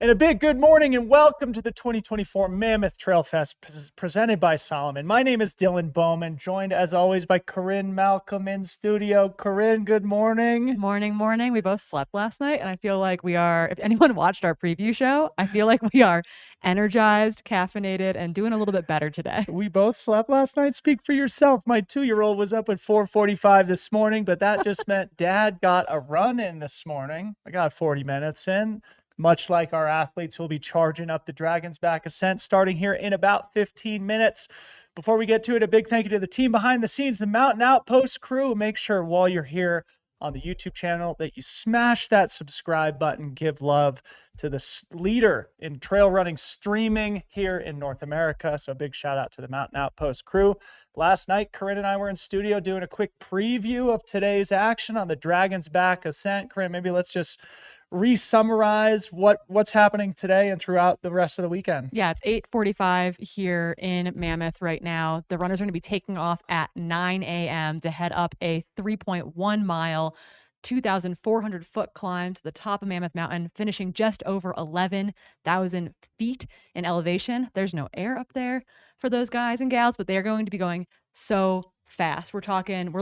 And a big good morning and welcome to the 2024 Mammoth Trail Fest presented by Solomon. My name is Dylan Bowman, joined as always by Corinne Malcolm in studio. Corinne, good morning. Morning. We both slept last night, and I feel like we are, if anyone watched our preview show, I feel like we are energized, caffeinated, and doing a little bit better today. We both slept last night. Speak for yourself. My 2-year-old was up at 4:45 this morning, but that just meant Dad got a run in this morning. I got 40 minutes in. Much like our athletes, we'll be charging up the Dragon's Back Ascent starting here in about 15 minutes. Before we get to it, a big thank you to the team behind the scenes, the Mountain Outpost crew. Make sure while you're here on the YouTube channel that you smash that subscribe button. Give love to the leader in trail running streaming here in North America. So a big shout out to the Mountain Outpost crew. Last night, Corinne and I were in studio doing a quick preview of today's action on the Dragon's Back Ascent. Corinne, maybe let's just re-summarize what's happening today and throughout the rest of the weekend. Yeah, it's 8:45 here in Mammoth right now. The runners are going to be taking off at 9 a.m. to head up a 3.1 mile, 2,400 foot climb to the top of Mammoth Mountain, finishing just over 11,000 feet in elevation. There's no air up there for those guys and gals, but they are going to be going so fast. We're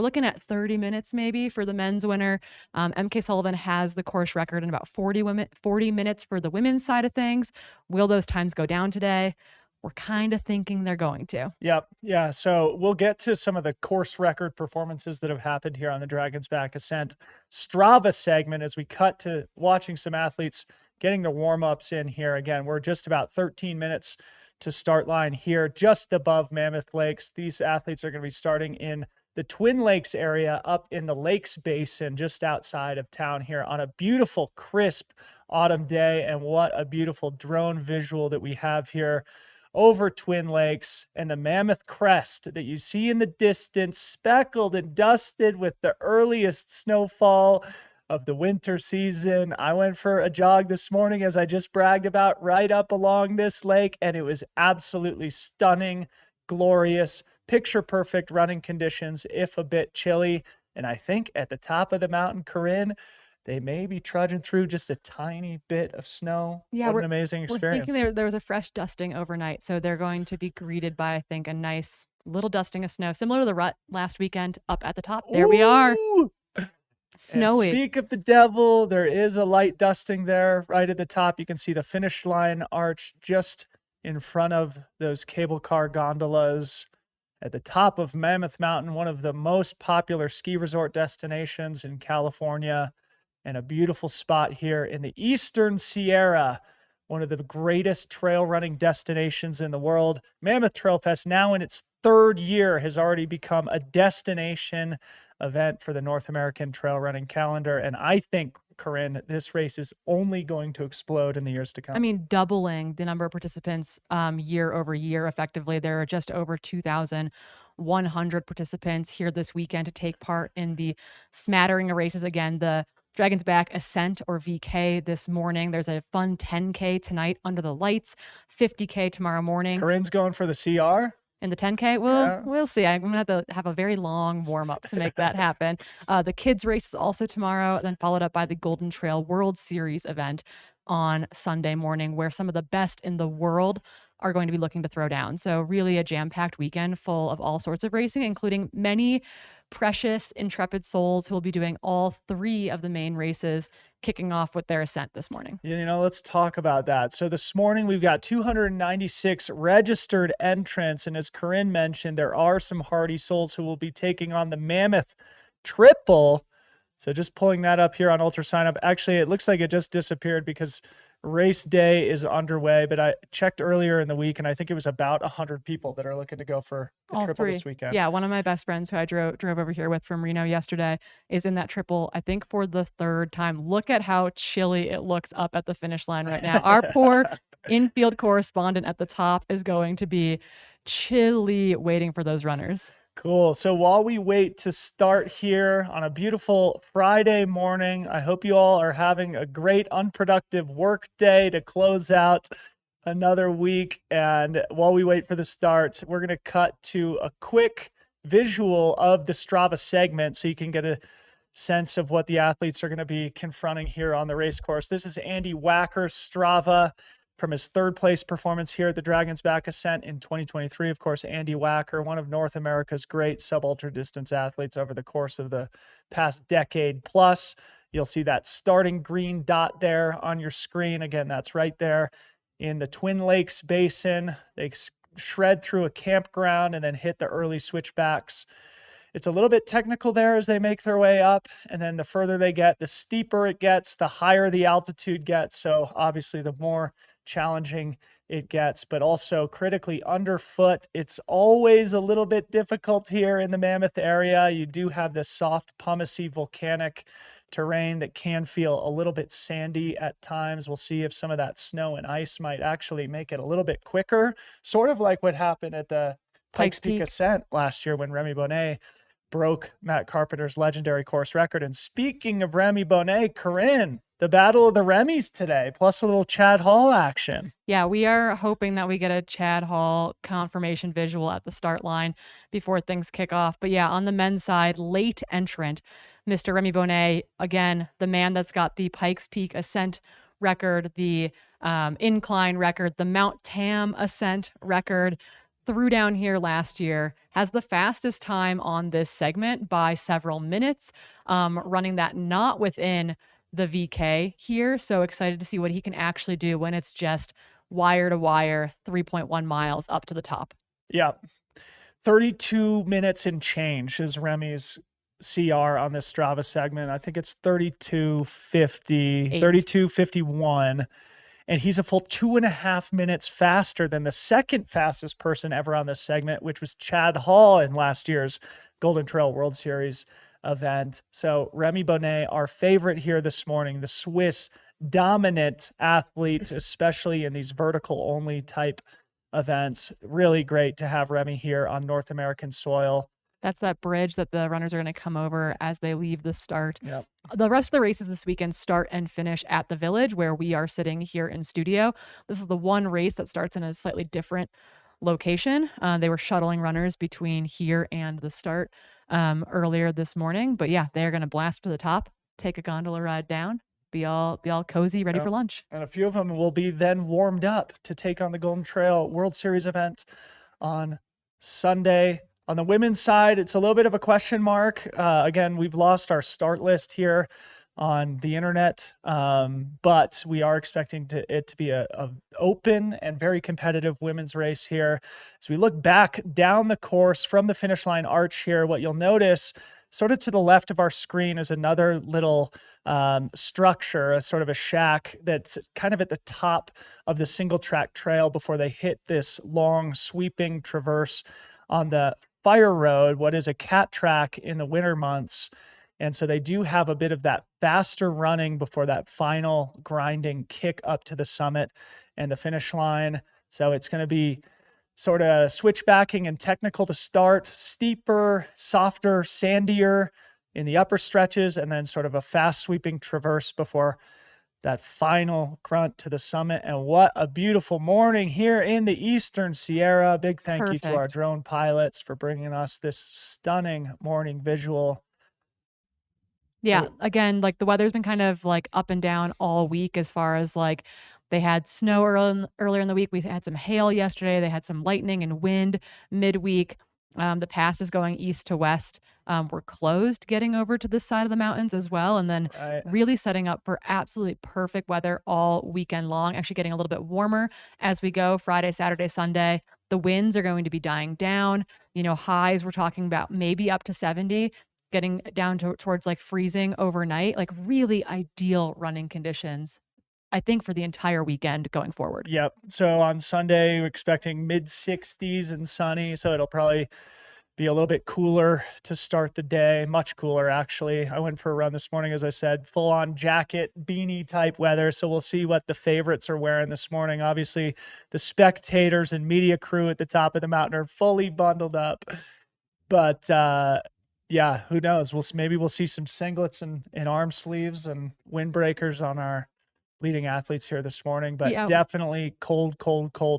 looking at 30 minutes maybe for the men's winner. MK Sullivan has the course record in about 40 minutes for the women's side of things. Will those times go down today? We're kind of thinking they're going to. Yep. Yeah. So we'll get to some of the course record performances that have happened here on the Dragon's Back Ascent Strava segment as we cut to watching some athletes getting the warm-ups in here. Again, we're just about 13 minutes to start line here, just above Mammoth Lakes. These athletes are going to be starting in the Twin Lakes area up in the Lakes Basin, just outside of town here on a beautiful, crisp autumn day. And what a beautiful drone visual that we have here over Twin Lakes and the Mammoth Crest that you see in the distance, speckled and dusted with the earliest snowfall of the winter season. I went for a jog this morning, as I just bragged about, right up along this lake, and it was absolutely stunning, glorious, picture perfect running conditions, if a bit chilly. And I think at the top of the mountain, Corinne, they may be trudging through just a tiny bit of snow. Yeah, What an amazing we're experience. thinking there was a fresh dusting overnight, so they're going to be greeted by, I think, a nice little dusting of snow, similar to the rut last weekend up at the top. There we are, Ooh! And snowy. speak of the devil, there is a light dusting there right at the top. You can see the finish line arch just in front of those cable car gondolas at the top of Mammoth Mountain, one of the most popular ski resort destinations in California, and a beautiful spot here in the Eastern Sierra, one of the greatest trail running destinations in the world. Mammoth Trail Fest, now in its third year, has already become a destination event for the North American trail running calendar. And I think, Corinne, this race is only going to explode in the years to come. I mean, doubling the number of participants year over year, effectively. There are just over 2,100 participants here this weekend to take part in the smattering of races. Again, the Dragon's Back Ascent or VK this morning. There's a fun 10K tonight under the lights, 50K tomorrow morning. Corinne's going for the CR. In the 10K, we'll see. I'm gonna have to have a very long warm up to make that happen. The kids race is also tomorrow, then followed up by the Golden Trail World Series event on Sunday morning, where some of the best in the world are going to be looking to throw down. So really a jam-packed weekend full of all sorts of racing, including many precious, intrepid souls who will be doing all three of the main races, kicking off with their ascent this morning. Let's talk about that. So this morning we've got 296 registered entrants. And as Corinne mentioned, there are some hardy souls who will be taking on the Mammoth Triple. So just pulling that up here on Ultra Sign Up. Actually, it looks like it just disappeared because race day is underway, but I checked earlier in the week and I think it was about 100 people that are looking to go for the all triple three this weekend. Yeah, one of my best friends who I drove over here with from Reno yesterday is in that triple, I think for the third time. Look at how chilly it looks up at the finish line right now. Our poor infield correspondent at the top is going to be chilly waiting for those runners. Cool. So while we wait to start here on a beautiful Friday morning, I hope you all are having a great unproductive work day to close out another week. And while we wait for the start, we're going to cut to a quick visual of the Strava segment so you can get a sense of what the athletes are going to be confronting here on the race course. This is Andy Wacker's Strava from his third place performance here at the Dragon's Back Ascent in 2023. Of course, Andy Wacker, one of North America's great sub-ultra distance athletes over the course of the past decade plus. You'll see that starting green dot there on your screen. Again, that's right there in the Twin Lakes Basin. They shred through a campground and then hit the early switchbacks. It's a little bit technical there as they make their way up. And then the further they get, the steeper it gets, the higher the altitude gets. So obviously the more challenging it gets, but also critically underfoot. It's always a little bit difficult here in the Mammoth area. You do have this soft, pumicy, volcanic terrain that can feel a little bit sandy at times. We'll see if some of that snow and ice might actually make it a little bit quicker, sort of like what happened at the Pikes Peak Ascent last year when Remy Bonnet broke Matt Carpenter's legendary course record. And speaking of Remy Bonnet, Corinne, the Battle of the Remys today, plus a little Chad Hall action. Yeah, we are hoping that we get a Chad Hall confirmation visual at the start line before things kick off. But yeah, on the men's side, late entrant, Mr. Remy Bonnet, again, the man that's got the Pikes Peak Ascent record, the incline record, the Mount Tam Ascent record, threw down here last year, has the fastest time on this segment by several minutes, running that not within the VK here. So excited to see what he can actually do when it's just wire to wire, 3.1 miles up to the top. Yeah. 32 minutes and change is Remy's CR on this Strava segment. I think it's 32:50, 32:51. And he's a full 2.5 minutes faster than the second fastest person ever on this segment, which was Chad Hall in last year's Golden Trail World Series event. So Remy Bonnet, our favorite here this morning, the Swiss dominant athlete, especially in these vertical only type events. Really great to have Remy here on North American soil. That's that bridge that the runners are going to come over as they leave the start. Yep. The rest of the races this weekend start and finish at the Village, where we are sitting here in studio. This is the one race that starts in a slightly different location. They were shuttling runners between here and the start earlier this morning. But yeah, they're going to blast to the top, take a gondola ride down, be all cozy, ready for lunch. And a few of them will be then warmed up to take on the Golden Trail World Series event on Sunday. On the women's side, it's a little bit of a question mark. Again, we've lost our start list here on the internet, but we are expecting it to be a open and very competitive women's race here. As we look back down the course from the finish line arch here, what you'll notice sort of to the left of our screen is another little structure, a sort of a shack that's kind of at the top of the single track trail before they hit this long sweeping traverse on the fire road, what is a cat track in the winter months. And so they do have a bit of that faster running before that final grinding kick up to the summit and the finish line. So it's going to be sort of switchbacking and technical to start, steeper, softer, sandier in the upper stretches, and then sort of a fast sweeping traverse before that final grunt to the summit. And what a beautiful morning here in the Eastern Sierra. Big thank you to our drone pilots for bringing us this stunning morning visual. Yeah, again, like the weather's been kind of like up and down all week as far as like they had snow earlier in the week. We had some hail yesterday. They had some lightning and wind midweek. The passes going east to west were closed getting over to this side of the mountains as well. And then really setting up for absolutely perfect weather all weekend long, actually getting a little bit warmer as we go Friday, Saturday, Sunday. The winds are going to be dying down. You know, highs we're talking about maybe up to 70, getting down towards like freezing overnight, like really ideal running conditions, I think, for the entire weekend going forward. Yep. So on Sunday, we're expecting mid 60s and sunny. So it'll probably be a little bit cooler to start the day, much cooler, actually. I went for a run this morning, as I said, full on jacket, beanie type weather. So we'll see what the favorites are wearing this morning. Obviously, the spectators and media crew at the top of the mountain are fully bundled up. But yeah, who knows? Maybe we'll see some singlets and arm sleeves and windbreakers on our leading athletes here this morning, but definitely cold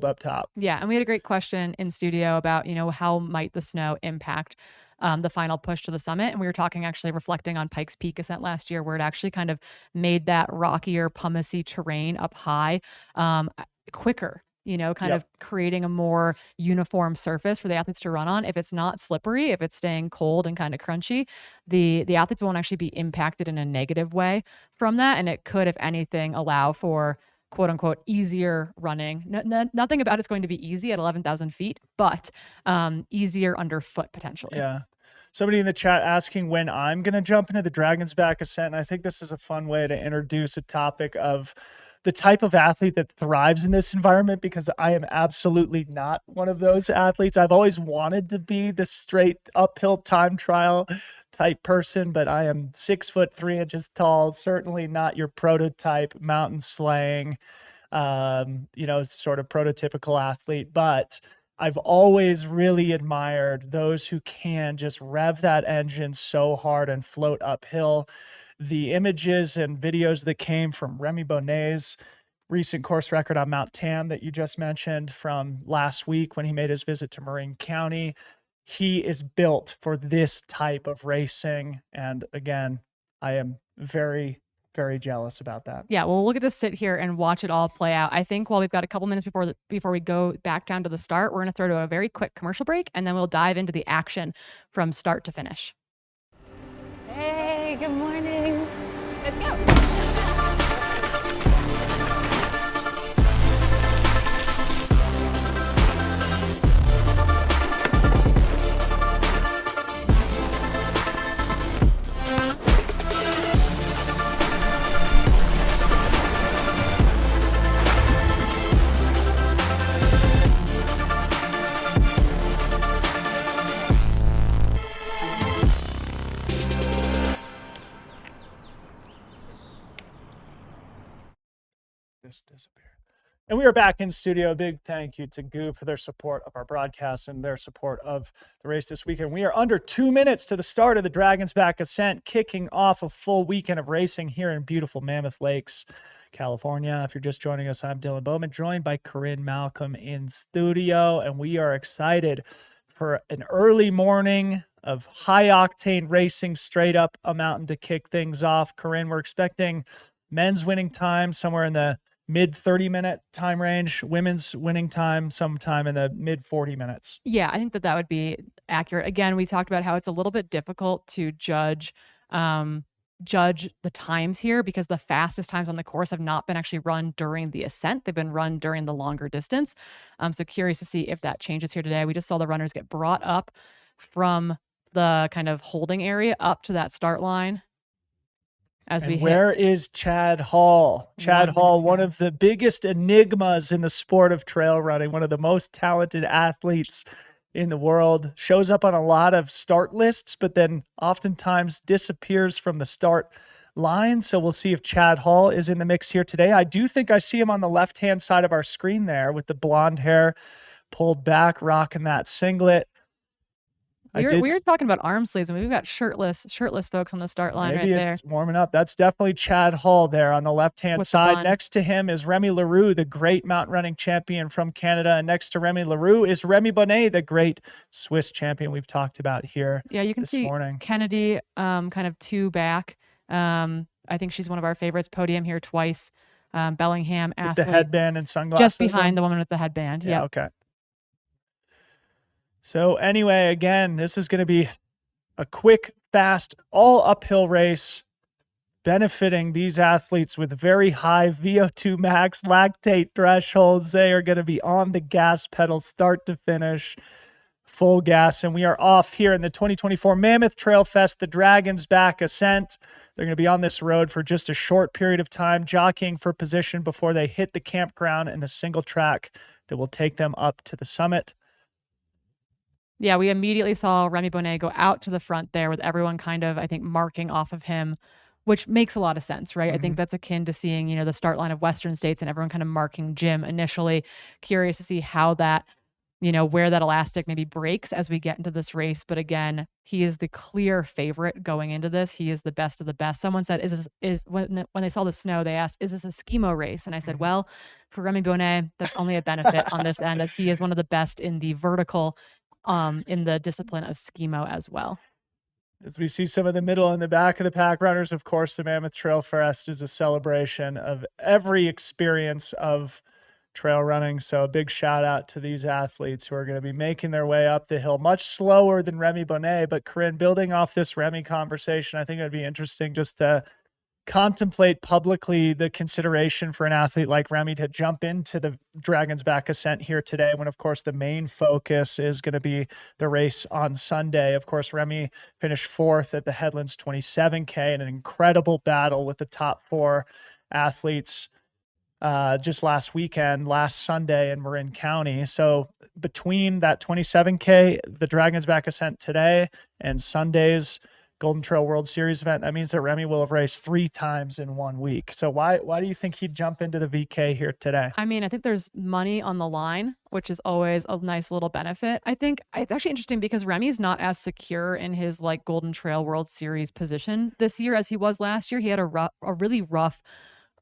up top. Yeah. And we had a great question in studio about, you know, how might the snow impact the final push to the summit. And we were talking, actually reflecting on Pikes Peak Ascent last year, where it actually kind of made that rockier, pumicy terrain up high quicker, you know, kind of creating a more uniform surface for the athletes to run on. If it's not slippery, if it's staying cold and kind of crunchy, the athletes won't actually be impacted in a negative way from that. And it could, if anything, allow for quote unquote easier running. Nothing about it's going to be easy at 11,000 feet, but easier underfoot potentially. Yeah. Somebody in the chat asking when I'm going to jump into the Dragon's Back Ascent. And I think this is a fun way to introduce a topic of the type of athlete that thrives in this environment, because I am absolutely not one of those athletes. I've always wanted to be the straight uphill time trial type person, but I am 6'3" tall, certainly not your prototype mountain slaying, you know, sort of prototypical athlete. But I've always really admired those who can just rev that engine so hard and float uphill. The images and videos that came from Remy Bonnet's recent course record on Mount Tam that you just mentioned from last week when he made his visit to Marin County, he is built for this type of racing. And again, I am very, very jealous about that. Yeah, well, we'll get to sit here and watch it all play out. I think while we've got a couple minutes before we go back down to the start, we're going to throw to a very quick commercial break, and then we'll dive into the action from start to finish. Hey, good morning. Let's go. And we are back in studio. Big thank you to Goo for their support of our broadcast and their support of the race this weekend. We are under 2 minutes to the start of the Dragon's Back Ascent, kicking off a full weekend of racing here in beautiful Mammoth Lakes, California. If you're just joining us, I'm Dylan Bowman, joined by Corinne Malcolm in studio, and we are excited for an early morning of high-octane racing straight up a mountain to kick things off. Corinne, we're expecting men's winning time somewhere in the mid 30-minute time range, women's winning time sometime in the mid 40 minutes. Yeah, I think that would be accurate. Again, we talked about how it's a little bit difficult to judge the times here because the fastest times on the course have not been actually run during the ascent. They've been run during the longer distance. So curious to see if that changes here today. We just saw the runners get brought up from the kind of holding area up to that start line. Where is Chad Hall? Chad Hall, one of the biggest enigmas in the sport of trail running, one of the most talented athletes in the world, shows up on a lot of start lists, but then oftentimes disappears from the start line. So we'll see if Chad Hall is in the mix here today. I do think I see him on the left-hand side of our screen there with the blonde hair pulled back, rocking that singlet. We were talking about arm sleeves, and we've got shirtless folks on the start line. Maybe right it's there. Warming up. That's definitely Chad Hall there on the left-hand side. Next to him is Remy Leroux, the great mountain running champion from Canada. And next to Remy Leroux is Remy Bonnet, the great Swiss champion we've talked about here. Yeah, you can see Kennedy kind of two back. I think she's one of our favorites. Podium here twice. Bellingham athlete. With the headband and sunglasses. Just behind the woman with the headband. Yeah, okay. So anyway, again, this is going to be a quick, fast, all uphill race benefiting these athletes with very high VO2 max lactate thresholds. They are going to be on the gas pedal start to finish, full gas. And we are off here in the 2024 Mammoth Trail Fest, the Dragon's Back Ascent. They're going to be on this road for just a short period of time, jockeying for position before they hit the campground and the single track that will take them up to the summit. Yeah, we immediately saw Remy Bonnet go out to the front there with everyone kind of, I think, marking off of him, which makes a lot of sense, right? I think that's akin to seeing, the start line of Western States and everyone kind of marking Jim initially. Curious to see how that, where that elastic maybe breaks as we get into this race. But again, he is the clear favorite going into this. He is the best of the best. Someone said, when they saw the snow, they asked, is this a skimo race? And I said, well, for Remy Bonnet, that's only a benefit on this end, as he is one of the best in the vertical in the discipline of skimo as well. As we see some of the middle and the back of the pack runners, of course, the Mammoth Trail Fest is a celebration of every experience of trail running. So a big shout out to these athletes who are going to be making their way up the hill much slower than Remy Bonnet. But Corinne, building off this Remy conversation, I think it would be interesting just to contemplate publicly the consideration for an athlete like Remy to jump into the Dragon's Back Ascent here today, when of course the main focus is going to be the race on Sunday. Of course, Remy finished fourth at the Headlands 27K in an incredible battle with the top four athletes just last Sunday in Marin County. So between that 27K, the Dragon's Back Ascent today, and Sunday's Golden Trail World Series event, that means that Remy will have raced 3 times in 1 week. So why do you think he'd jump into the VK here today? I mean, I think there's money on the line, which is always a nice little benefit. I think it's actually interesting because Remy's not as secure in his Golden Trail World Series position this year as he was last year. He had a really rough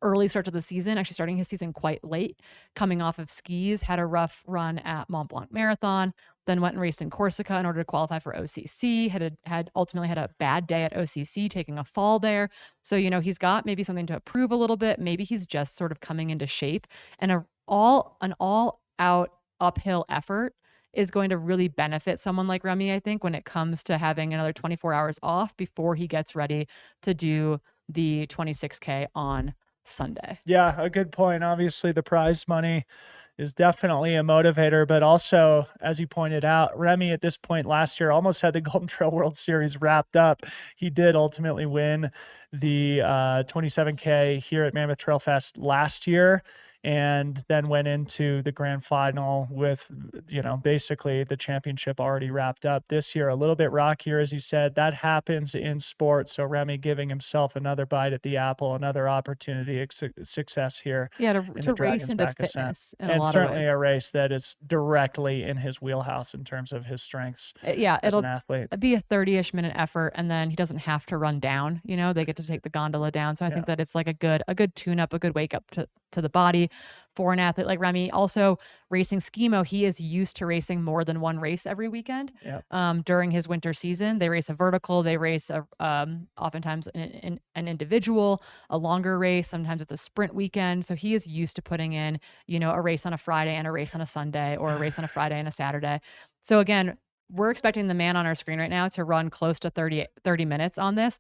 early start to the season, actually starting his season quite late, coming off of skis, had a rough run at Mont Blanc Marathon, then went and raced in Corsica in order to qualify for OCC, ultimately had a bad day at OCC, taking a fall there. So, he's got maybe something to prove a little bit. Maybe he's just sort of coming into shape, and an all-out uphill effort is going to really benefit someone like Remy, I think, when it comes to having another 24 hours off before he gets ready to do the 26K on Sunday. Yeah, a good point. Obviously, the prize money is definitely a motivator, but also, as you pointed out, Remy at this point last year almost had the Golden Trail World Series wrapped up. He did ultimately win the 27K here at Mammoth Trail Fest last year. and then went into the grand final with, basically the championship already wrapped up. This year, a little bit rockier, as you said. That happens in sports. So Remy giving himself another bite at the apple, another opportunity of success here Yeah, in to the race Dragon's into Back Ascent. fitness in a And lot of certainly ways. a race that is directly in his wheelhouse in terms of his strengths Yeah, as it'll an athlete. be a 30-ish minute effort, and then he doesn't have to run down. They get to take the gondola down. So I think that it's like a good tune up, a good wake up to the body for an athlete like Remy. Also, racing skimo, he is used to racing more than one race every weekend. During his winter season, they race a vertical, they race oftentimes an individual, a longer race. Sometimes it's a sprint weekend. So he is used to putting in, a race on a Friday and a race on a Sunday, or a race on a Friday and a Saturday. So again, we're expecting the man on our screen right now to run close to 30 minutes on this.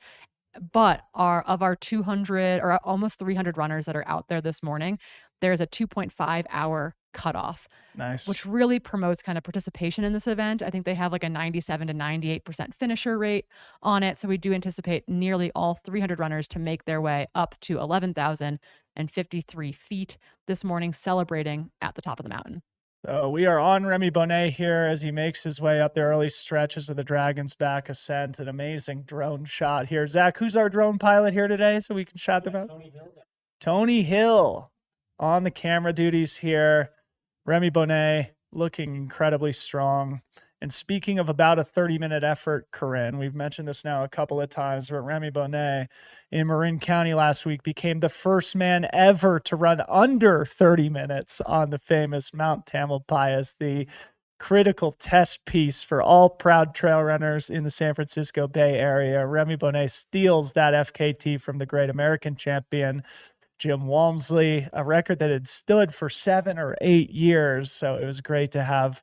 But of our 200 or almost 300 runners that are out there this morning, there's a 2.5-hour cutoff. Nice. Which really promotes kind of participation in this event. I think they have like a 97 to 98% finisher rate on it. So we do anticipate nearly all 300 runners to make their way up to 11,053 feet this morning, celebrating at the top of the mountain. So we are on Remy Bonnet here as he makes his way up the early stretches of the Dragon's Back Ascent. An amazing drone shot here. Zach, who's our drone pilot here today so we can shout them out? Tony Hill on the camera duties here. Remy Bonnet looking incredibly strong. And speaking of about a 30-minute effort, Corinne, we've mentioned this now a couple of times, but Remy Bonnet in Marin County last week became the first man ever to run under 30 minutes on the famous Mount Tamalpais, the critical test piece for all proud trail runners in the San Francisco Bay Area. Remy Bonnet steals that FKT from the great American champion, Jim Walmsley, a record that had stood for 7 or 8 years. So it was great to have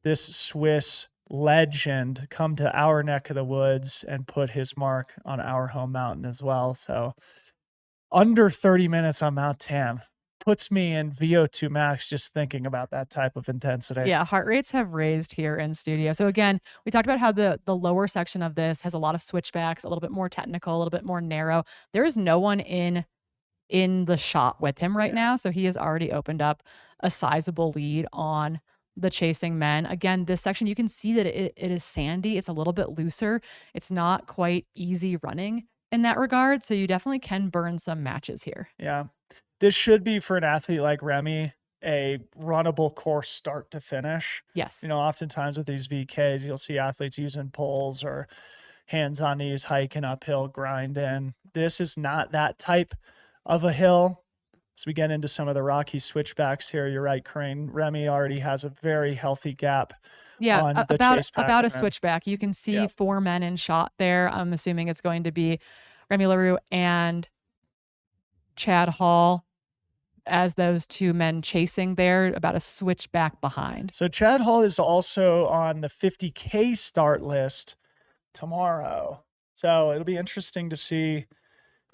this Swiss legend come to our neck of the woods and put his mark on our home mountain as well. So under 30 minutes on Mount Tam puts me in VO2 max just thinking about that type of intensity. Yeah, heart rates have raised here in studio. So again, we talked about how the lower section of this has a lot of switchbacks, a little bit more technical, a little bit more narrow. There is no one in the shot with him right now. So he has already opened up a sizable lead on the chasing men. Again, this section, you can see that it is sandy. It's a little bit looser. It's not quite easy running in that regard. So you definitely can burn some matches here. Yeah. This should be, for an athlete like Remy, a runnable course start to finish. Yes. Oftentimes with these VKs, you'll see athletes using poles or hands on knees, hiking uphill, grinding. This is not that type of a hill. As we get into some of the rocky switchbacks here, you're right, Corinne. Remy already has a very healthy gap. Yeah, on the about chase pack a event. switchback. You can see 4 men in shot there. I'm assuming it's going to be Remy LaRue and Chad Hall as those 2 men chasing there, about a switchback behind. So Chad Hall is also on the 50K start list tomorrow. So it'll be interesting to see.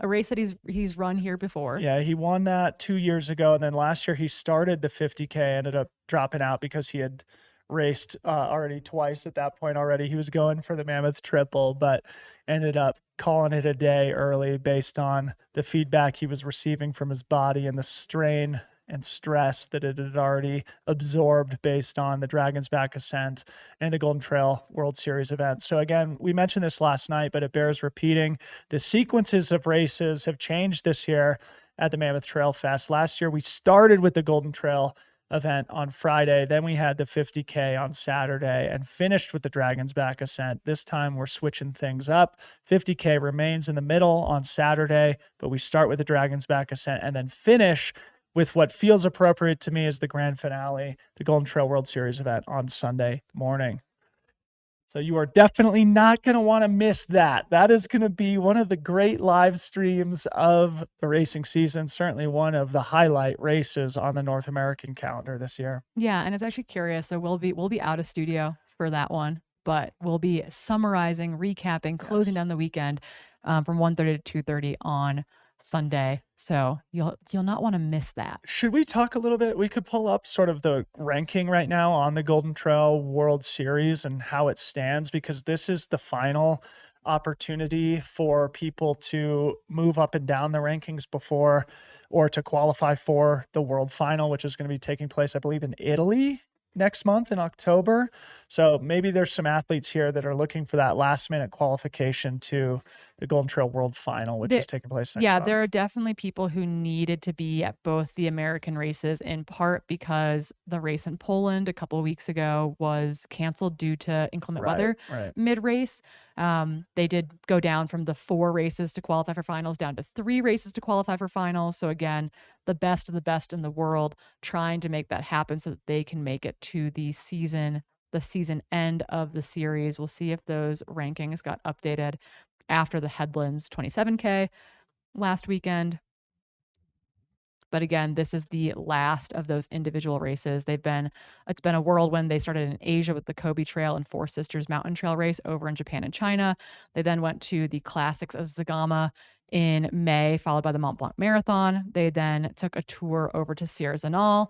A race that he's run here before. Yeah, he won that 2 years ago. And then last year he started the 50K, ended up dropping out because he had raced already twice at that point already. He was going for the Mammoth Triple, but ended up calling it a day early based on the feedback he was receiving from his body and the strain and stress that it had already absorbed based on the Dragon's Back Ascent and the Golden Trail World Series event. So again, we mentioned this last night, but it bears repeating. The sequences of races have changed this year at the Mammoth Trail Fest. Last year, we started with the Golden Trail event on Friday. Then we had the 50K on Saturday and finished with the Dragon's Back Ascent. This time we're switching things up. 50K remains in the middle on Saturday, but we start with the Dragon's Back Ascent and then finish with what feels appropriate to me as the grand finale, the Golden Trail World Series event on Sunday morning. So you are definitely not going to want to miss that. That is going to be one of the great live streams of the racing season, certainly one of the highlight races on the North American calendar this year. Yeah, and it's actually curious. So we'll be out of studio for that one, but we'll be summarizing, recapping, closing down the weekend from 1:30 to 2:30 on Sunday. So you'll not want to miss that. Should we talk a little bit? We could pull up sort of the ranking right now on the Golden Trail World Series and how it stands, because this is the final opportunity for people to move up and down the rankings before or to qualify for the world final, which is going to be taking place, I believe, in Italy next month in October. So maybe there's some athletes here that are looking for that last minute qualification to the Golden Trail World Final, which is taking place next month. There are definitely people who needed to be at both the American races, in part because the race in Poland a couple of weeks ago was canceled due to inclement weather mid-race. They did go down from the 4 races to qualify for finals down to 3 races to qualify for finals. So again, the best of the best in the world trying to make that happen so that they can make it to the season end of the series. We'll see if those rankings got updated after the Headlands 27K last weekend. But again, this is the last of those individual races. It's been a whirlwind. They started in Asia with the Kobe Trail and Four Sisters Mountain Trail race over in Japan and China. They then went to the Classics of Zagama in May, followed by the Mont Blanc Marathon. They then took a tour over to Sierre Zinal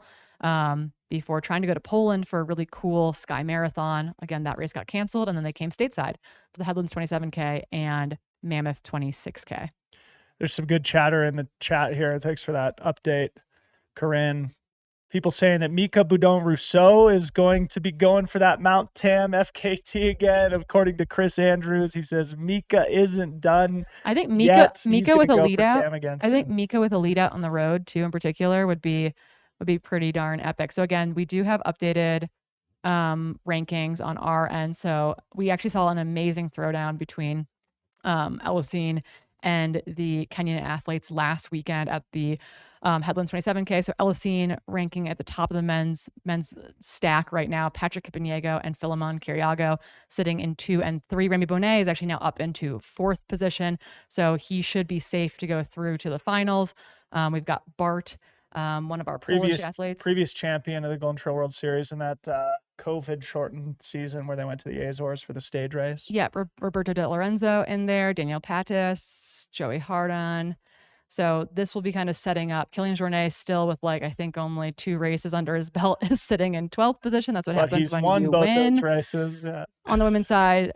before trying to go to Poland for a really cool Sky Marathon. Again, that race got canceled, and then they came stateside for the Headlands 27K and Mammoth 26K. There's some good chatter in the chat here. Thanks for that update, Corinne. People saying that Mika Boudon-Rousseau is going to be going for that Mount Tam FKT again. According to Chris Andrews, he says Mika isn't done. I think Mika with a lead out. I think Mika with a lead out on the road too, in particular, would be pretty darn epic. So again, we do have updated rankings on our end. So we actually saw an amazing throwdown between Elosine and the Kenyan athletes last weekend at the Headlands 27K. So Elosine ranking at the top of the men's stack right now. Patrick Kipiniego and Philemon Kiriago sitting in 2 and 3. Remy Bonnet is actually now up into 4th position. So he should be safe to go through to the finals. We've got Bart, one of our Polish athletes. Previous champion of the Golden Trail World Series in that COVID-shortened season where they went to the Azores for the stage race. Yeah, Roberto De Lorenzo in there, Daniel Pattis, Joey Hardon. So this will be kind of setting up. Killian Jornet still with I think only 2 races under his belt is sitting in 12th position. That's what happens when you both win. Those races. Yeah. On the women's side,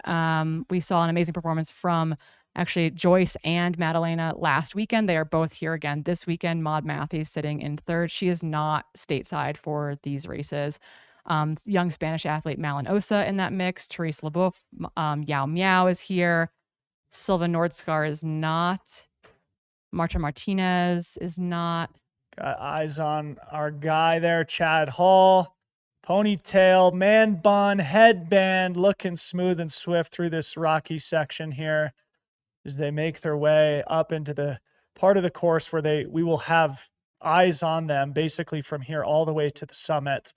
we saw an amazing performance from actually Joyce and Madalena last weekend. They are both here again this weekend. Maud Matthews sitting in 3rd. She is not stateside for these races. Young Spanish athlete Malin Osa in that mix. Therese Leboeuf, Yao Miao is here. Silva Nordskar is not. Marta Martinez is not. Got eyes on our guy there, Chad Hall. Ponytail, man bun, headband, looking smooth and swift through this rocky section here as they make their way up into the part of the course where we will have eyes on them basically from here all the way to the summit.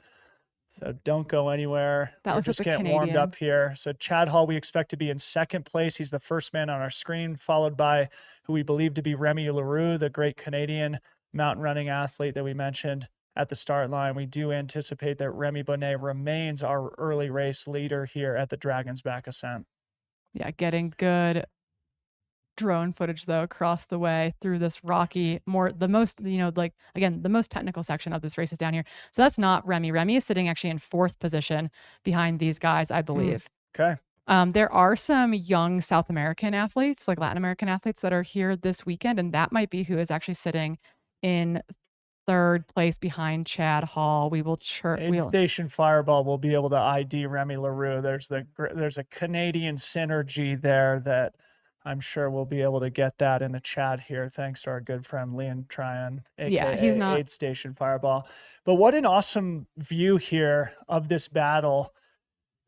So don't go anywhere. We're just getting warmed up here. So Chad Hall, we expect to be in 2nd place. He's the first man on our screen, followed by who we believe to be Remy Leroux, the great Canadian mountain running athlete that we mentioned at the start line. We do anticipate that Remy Bonnet remains our early race leader here at the Dragon's Back Ascent. Yeah, getting good drone footage though across the way through this rocky, the most technical section of this race is down here. So that's not Remy. Remy is sitting actually in 4th position behind these guys, I believe. Okay. There are some young South American athletes, like Latin American athletes, that are here this weekend, and that might be who is actually sitting in 3rd place behind Chad Hall. We will Station Fireball will be able to ID Remy Leroux. There's a Canadian synergy there that I'm sure we'll be able to get that in the chat here. Thanks to our good friend Leon Tryon, aka he's not Aid Station Fireball. But what an awesome view here of this battle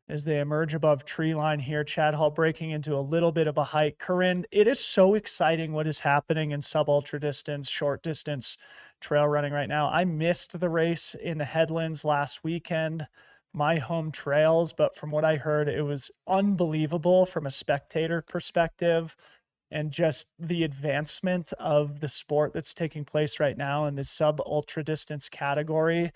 as they emerge above tree line here. Chad Hall breaking into a little bit of a hike. Corinne, it is so exciting what is happening in sub-ultra distance, short distance trail running right now. I missed the race in the Headlands last weekend, my home trails, but from what I heard, it was unbelievable from a spectator perspective, and just the advancement of the sport that's taking place right now in the sub-ultra distance category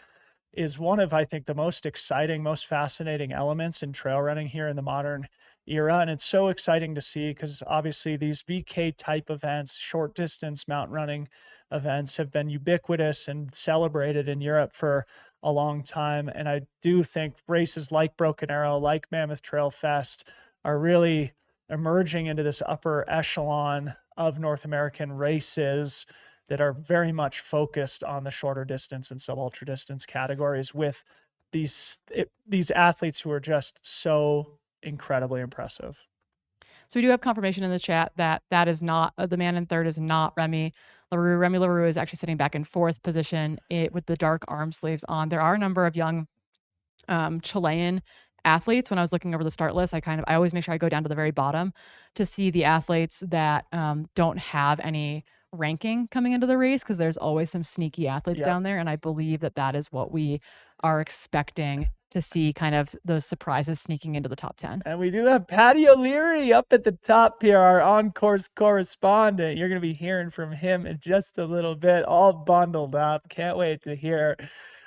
is one of, I think, the most exciting, most fascinating elements in trail running here in the modern era. And it's so exciting to see because obviously these VK type events, short distance mountain running events, have been ubiquitous and celebrated in Europe for a long time. And I do think races like Broken Arrow, like Mammoth Trail Fest, are really emerging into this upper echelon of North American races that are very much focused on the shorter distance and sub ultra distance categories, with these athletes who are just so incredibly impressive. So we do have confirmation in the chat that that is not the man in third is not Remy LaRue. Remy LaRue is actually sitting back in fourth position with the dark arm sleeves on. There are a number of young Chilean athletes. When I was looking over the start list, I always make sure I go down to the very bottom to see the athletes that don't have any ranking coming into the race, because there's always some sneaky athletes Yep. down there, and I believe that that is what we are expecting to see, kind of those surprises sneaking into the top 10. And we do have Patty O'Leary up at the top here, our on-course correspondent. You're going to be hearing from him in just a little bit, all bundled up. Can't wait to hear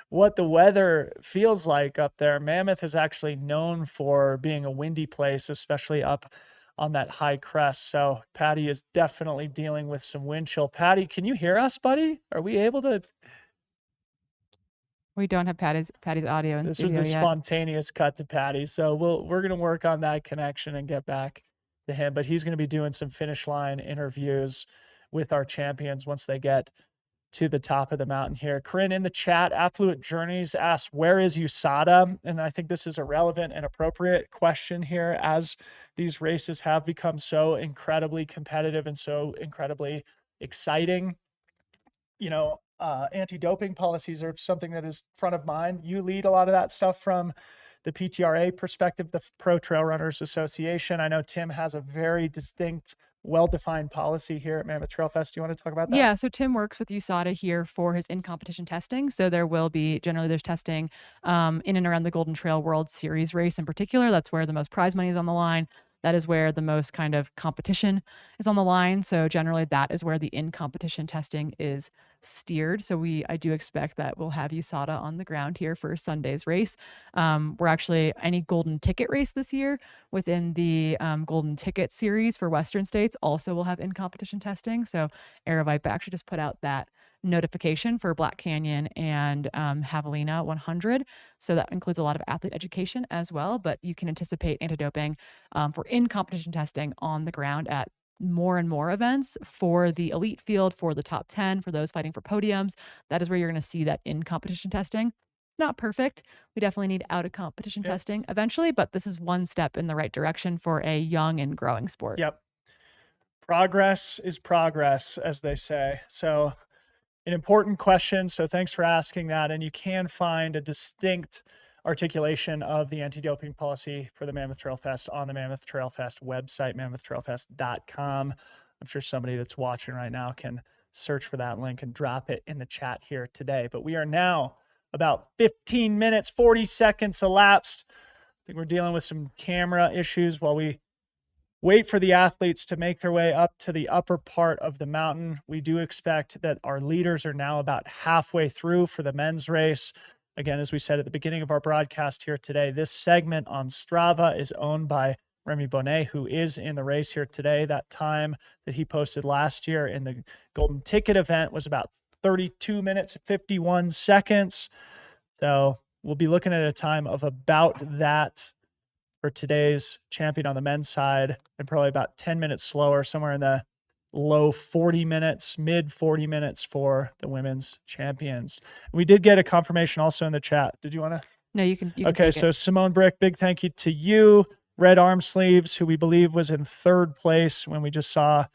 what the weather feels like up there. Mammoth is actually known for being a windy place, especially up on that high crest. So Patty is definitely dealing with some wind chill. Patty, can you hear us, buddy? Are we able to? We don't have Patty's audio in This was studio the yet. spontaneous cut to Patty. So we're going to work on that connection and get back to him. But he's going to be doing some finish line interviews with our champions once they get to the top of the mountain here. Corinne in the chat, Affluent Journeys asks, where is USADA? And I think this is a relevant and appropriate question here, as these races have become so incredibly competitive and so incredibly exciting. You know, anti-doping policies are something that is front of mind. You lead a lot of that stuff from the PTRA perspective, the Pro Trail Runners Association. I know Tim has a very distinct, well-defined policy here at Mammoth Trail Fest. Do you want to talk about that? Yeah, so Tim works with USADA here for his in-competition testing. So there will be, generally there's testing in and around the Golden Trail World Series race in particular. That's where the most prize money is on the line. That is where the most kind of competition is on the line. So generally that is where the in-competition testing is steered. So I do expect that we'll have USADA on the ground here for Sunday's race. We're actually any golden ticket race this year within the golden ticket series for Western states also will have in-competition testing. So Aerovipe actually just put out that notification for Black Canyon and Javelina 100. So that includes a lot of athlete education as well, but you can anticipate anti-doping for in-competition testing on the ground at more and more events for the elite field, for the top 10, for those fighting for podiums. That is where you're going to see that in-competition testing. Not perfect. We definitely need out of competition testing eventually, but this is one step in the right direction for a young and growing sport. Yep. Progress is progress, as they say. So an important question. So thanks for asking that. And you can find a distinct articulation of the anti-doping policy for the Mammoth Trail Fest on the Mammoth Trail Fest website, mammothtrailfest.com. I'm sure somebody that's watching right now can search for that link and drop it in the chat here today. But we are now about 15 minutes, 40 seconds elapsed. I think we're dealing with some camera issues while we wait for the athletes to make their way up to the upper part of the mountain. We do expect that our leaders are now about halfway through for the men's race. Again, as we said at the beginning of our broadcast here today, this segment on Strava is owned by Remy Bonnet, who is in the race here today. That time that he posted last year in the Golden Ticket event was about 32 minutes, 51 seconds. So we'll be looking at a time of about that for today's champion on the men's side, and probably about 10 minutes slower, somewhere in the low 40 minutes, mid 40 minutes for the women's champions. We did get a confirmation also in the chat. Did you want to? No, you can. Okay, so Simone Brick, big thank you to you. Red Arm Sleeves, who we believe was in third place when we just saw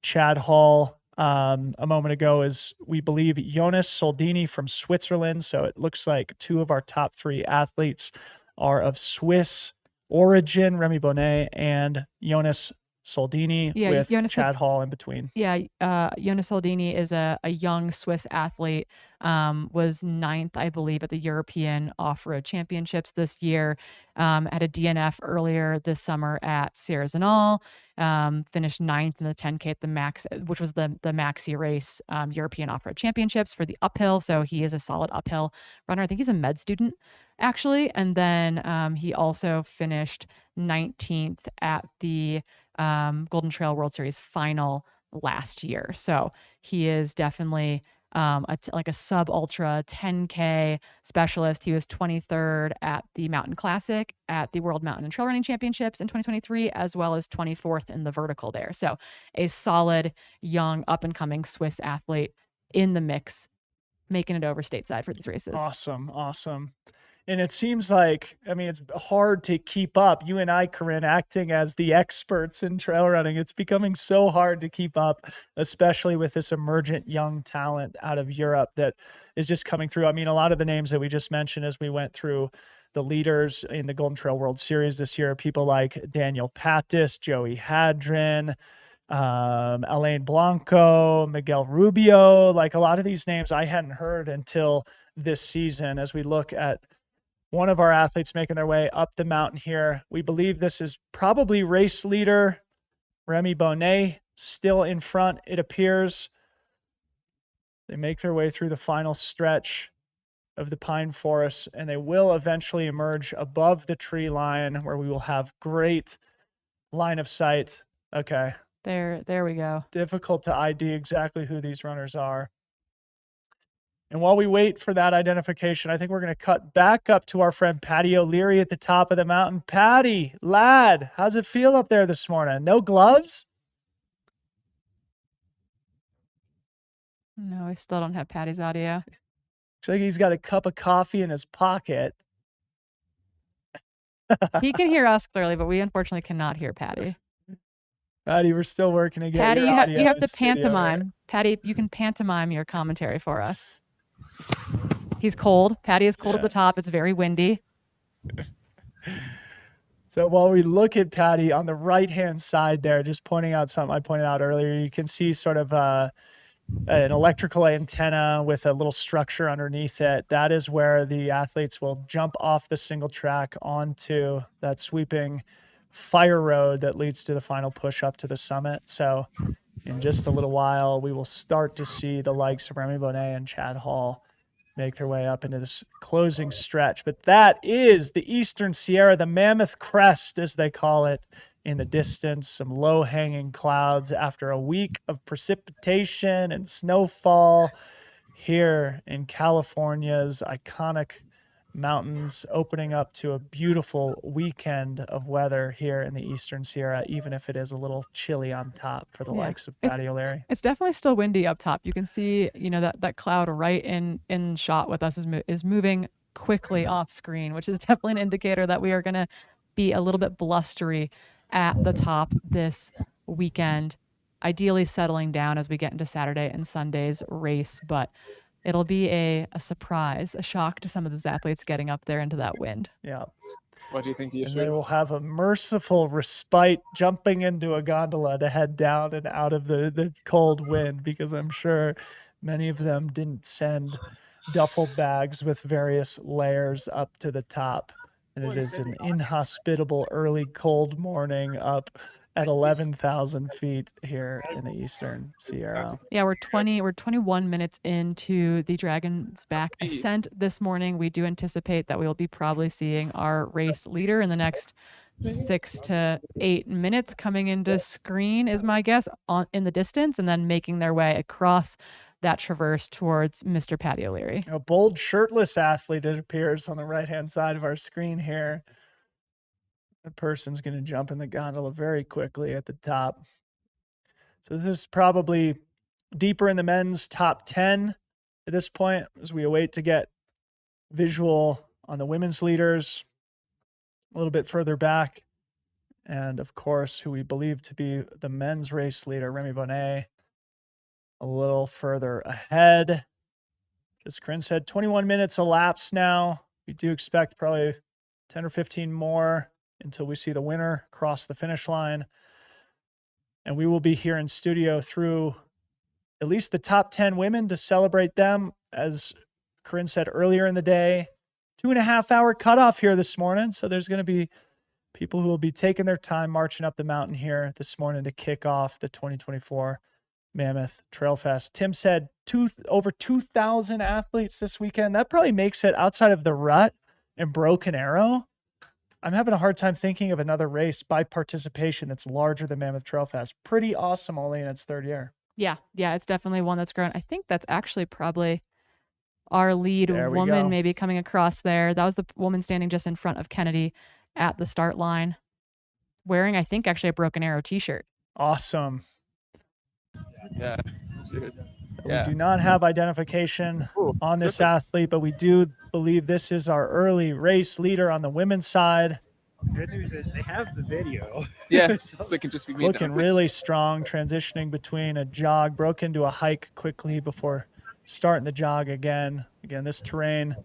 Chad Hall a moment ago, is, we believe, Jonas Soldini from Switzerland. So it looks like two of our top three athletes are of Swiss origin, Remy Bonnet and Jonas Soldini, with Chad Hall in between. Yeah, Jonas Soldini is a young Swiss athlete, was ninth, I believe, at the European Off-Road Championships this year, had a DNF earlier this summer at Sierre-Zinal, finished ninth in the 10K at the Max, which was the Maxi race, European Off-Road Championships for the uphill. So he is a solid uphill runner. I think he's a med student, actually. And then he also finished 19th at the Golden Trail World Series final last year. So he is definitely like a sub ultra 10K specialist. He was 23rd at the Mountain Classic at the World Mountain and Trail Running Championships in 2023, as well as 24th in the vertical there. So a solid, young, up and coming Swiss athlete in the mix, making it over stateside for these races. Awesome. Awesome. And it seems like, I mean, it's hard to keep up. You and I, Corinne, acting as the experts in trail running, it's becoming so hard to keep up, especially with this emergent young talent out of Europe that is just coming through. I mean, a lot of the names that we just mentioned as we went through the leaders in the Golden Trail World Series this year, people like Daniel Pattis, Joey Hadrin, Alain Blanco, Miguel Rubio, like a lot of these names I hadn't heard until this season. As we look at one of our athletes making their way up the mountain here, we believe this is probably race leader Remy Bonnet, still in front, it appears. They make their way through the final stretch of the pine forest, and they will eventually emerge above the tree line where we will have great line of sight. Okay. There we go. Difficult to ID exactly who these runners are. And while we wait for that identification, I think we're going to cut back up to our friend Patty O'Leary at the top of the mountain. Patty, lad, how's it feel up there this morning? No gloves? No, I still don't have Patty's audio. Looks like he's got a cup of coffee in his pocket. He can hear us clearly, but we unfortunately cannot hear Patty. Patty, we're still working to get Patty, your you audio have in to studio here. pantomime. Patty, you can pantomime your commentary for us. He's cold. Patty is cold at the top. It's very windy. So while we look at Patty on the right-hand side there, just pointing out something I pointed out earlier, you can see sort of an electrical antenna with a little structure underneath it. That is where the athletes will jump off the single track onto that sweeping fire road that leads to the final push up to the summit. So in just a little while, we will start to see the likes of Remy Bonnet and Chad Hall make their way up into this closing stretch. But that is the Eastern Sierra, the Mammoth Crest, as they call it, in the distance. Some low-hanging clouds after a week of precipitation and snowfall here in California's iconic mountains, opening up to a beautiful weekend of weather here in the Eastern Sierra, even if it is a little chilly on top for the likes of Patty O'Leary. It's definitely still windy up top. You can see, that cloud right in shot with us is moving quickly off screen, which is definitely an indicator that we are going to be a little bit blustery at the top this weekend, ideally settling down as we get into Saturday and Sunday's race, but it'll be a surprise, a shock to some of those athletes getting up there into that wind. Yeah. What do you think the And issue they is? will have a merciful respite jumping into a gondola to head down and out of the cold wind, because I'm sure many of them didn't send duffel bags with various layers up to the top. And it is an inhospitable early cold morning up at 11,000 feet here in the Eastern Sierra. Yeah, we're 21 minutes into the Dragon's Back Ascent this morning. We do anticipate that we will be probably seeing our race leader in the next 6 to 8 minutes coming into screen, is my guess, in the distance, and then making their way across that traverse towards Mr. Patty O'Leary. A bold shirtless athlete, it appears, on the right-hand side of our screen here. That person's going to jump in the gondola very quickly at the top. So this is probably deeper in the men's top 10 at this point, as we await to get visual on the women's leaders a little bit further back. And of course, who we believe to be the men's race leader, Remy Bonnet, a little further ahead. As Corinne said, 21 minutes elapsed now. We do expect probably 10 or 15 more until we see the winner cross the finish line. And we will be here in studio through at least the top 10 women to celebrate them. As Corinne said earlier in the day, 2.5 hour cutoff here this morning. So there's going to be people who will be taking their time marching up the mountain here this morning to kick off the 2024 Mammoth Trail Fest. Tim said over 2,000 athletes this weekend. That probably makes it, outside of the Rut and Broken Arrow, I'm having a hard time thinking of another race by participation that's larger than Mammoth Trail Fest. Pretty awesome, only in its third year. Yeah, it's definitely one that's grown. I think that's actually probably our lead There we woman go. maybe coming across there. That was the woman standing just in front of Kennedy at the start line, wearing, I think, actually a Broken Arrow t-shirt. Awesome. Yeah. Cheers. We do not have identification on this athlete, but we do believe this is our early race leader on the women's side. Good news is they have the video. Yeah, so it can just be me Looking dancing. really strong, transitioning between a jog, broke into a hike quickly before starting the jog again. Again, this terrain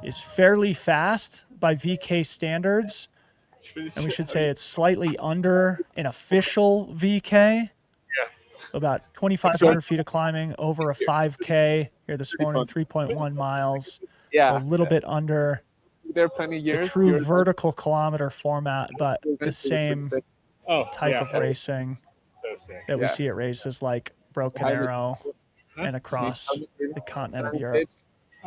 is fairly fast by VK standards, and we should say it's slightly under an official VK. About 2,500 feet of climbing, over a 5K here this morning, 3.1 miles. Yeah. So a little bit under There are plenty of the years. true vertical kilometer format, but the same Oh, type of racing So sick. that we Yeah. see at races like Broken Behind it. Arrow and across the continent of Europe.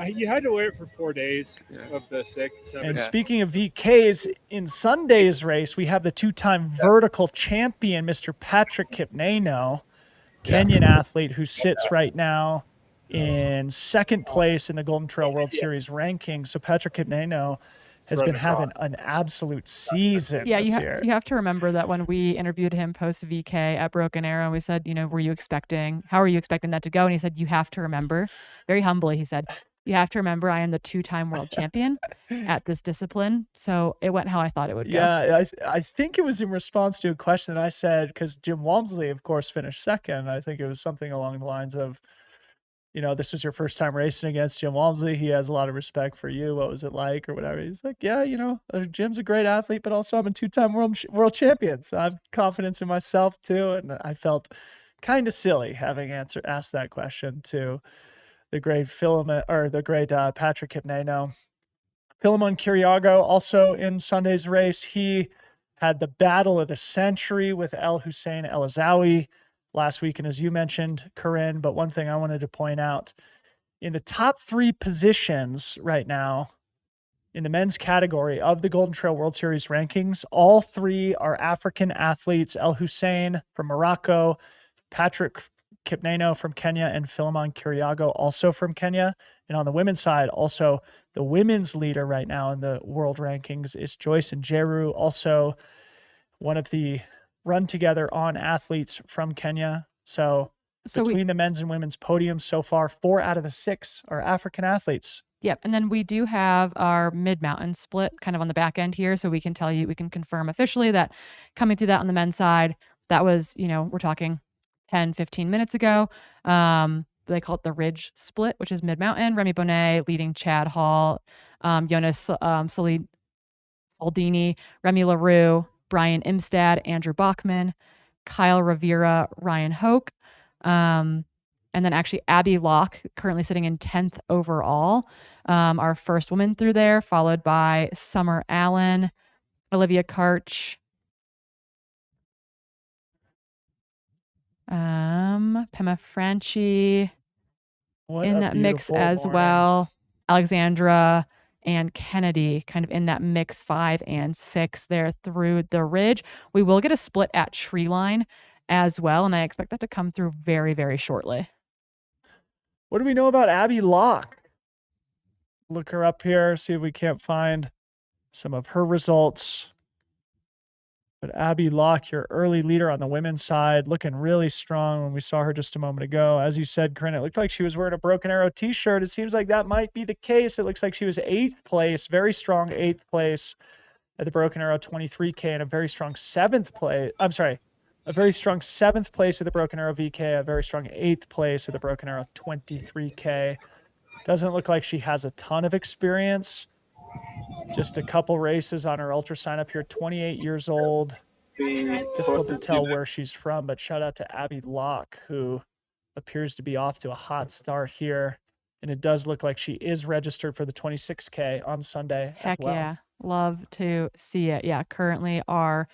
You had to wear it for 4 days Yeah. of the 6th. And Yeah. speaking of VKs, in Sunday's race, we have the two-time vertical champion, Mr. Patrick Kipneno, Kenyan athlete who sits right now in second place in the Golden Trail World Series ranking. So Patrick Kipneno has been having an absolute season Yeah, this year. you have to remember that when we interviewed him post VK at Broken Arrow, and we said, how are you expecting that to go? And he said, you have to remember, very humbly, he said, you have to remember I am the two-time world champion at this discipline. So it went how I thought it would go. Yeah, I think it was in response to a question that I said, because Jim Walmsley, of course, finished second. I think it was something along the lines of, this was your first time racing against Jim Walmsley. He has a lot of respect for you. What was it like or whatever? He's like, yeah, Jim's a great athlete, but also I'm a two-time world champion. So I have confidence in myself too. And I felt kind of silly having asked that question to the great Patrick Kipneno. Philemon Kiriago also in Sunday's race. He had the battle of the century with El Hussein El Azawi last week. And as you mentioned, Corinne, but one thing I wanted to point out, in the top 3 positions right now in the men's category of the Golden Trail World Series rankings, all 3 are African athletes: El Hussein from Morocco, Patrick Kipneno from Kenya, and Philemon Kiriago also from Kenya. And on the women's side, also the women's leader right now in the world rankings is Joyce and Jeru, also one of the run together on athletes from Kenya. So between the men's and women's podiums so far, 4 out of the 6 are African athletes. Yep. And then we do have our mid-mountain split kind of on the back end here. So we can confirm officially that coming through that on the men's side, that was, we're talking 10, 15 minutes ago. They call it the Ridge split, which is mid-mountain. Remy Bonnet leading Chad Hall, Jonas Saldini, Remy LaRue, Brian Imstad, Andrew Bachman, Kyle Rivera, Ryan Hoke, and then actually Abby Locke, currently sitting in 10th overall, our first woman through there, followed by Summer Allen, Olivia Karch, Pema Franchi in that mix as well. Alexandra and Kennedy kind of in that mix 5 and 6 there through the ridge. We will get a split at tree line as well, and I expect that to come through very, very shortly. What do we know about Abby Locke? Look her up here, see if we can't find some of her results. But Abby Locke, your early leader on the women's side, looking really strong when we saw her just a moment ago. As you said, Corinne, it looked like she was wearing a Broken Arrow t-shirt. It seems like that might be the case. It looks like she was 8th place, very strong 8th place at the Broken Arrow 23K, and a very strong 7th place. I'm sorry, a very strong 7th place at the Broken Arrow VK, a very strong 8th place at the Broken Arrow 23K. Doesn't look like she has a ton of experience. Just a couple races on her ultra sign up here, 28 years old. Difficult to tell where she's from, but shout out to Abby Locke, who appears to be off to a hot start here. And it does look like she is registered for the 26K on Sunday as well. Yeah. Love to see it. Yeah. Currently our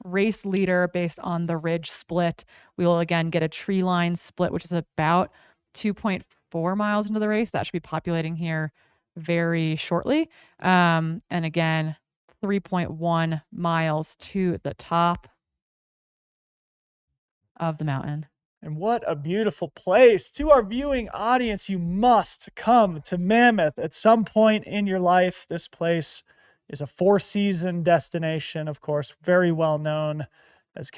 race leader based on the ridge split. We will again get a tree line split, which is about 2.4 miles into the race. That should be populating here very shortly. And again, 3.1 miles to the top of the mountain. And what a beautiful place. To our viewing audience, you must come to Mammoth at some point in your life. This place is a four-season destination, of course, very well known as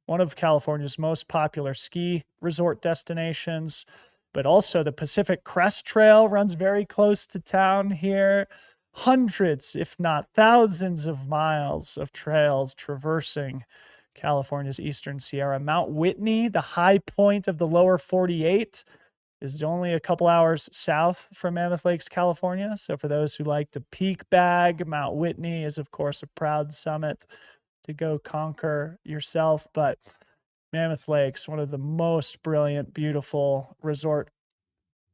one of California's most popular ski resort destinations, but also the Pacific Crest Trail runs very close to town here. Hundreds, if not thousands of miles of trails traversing California's Eastern Sierra. Mount Whitney, the high point of the lower 48, is only a couple hours south from Mammoth Lakes, California. So for those who like to peak bag, Mount Whitney is, of course, a proud summit to go conquer yourself. But Mammoth Lakes, one of the most brilliant, beautiful resort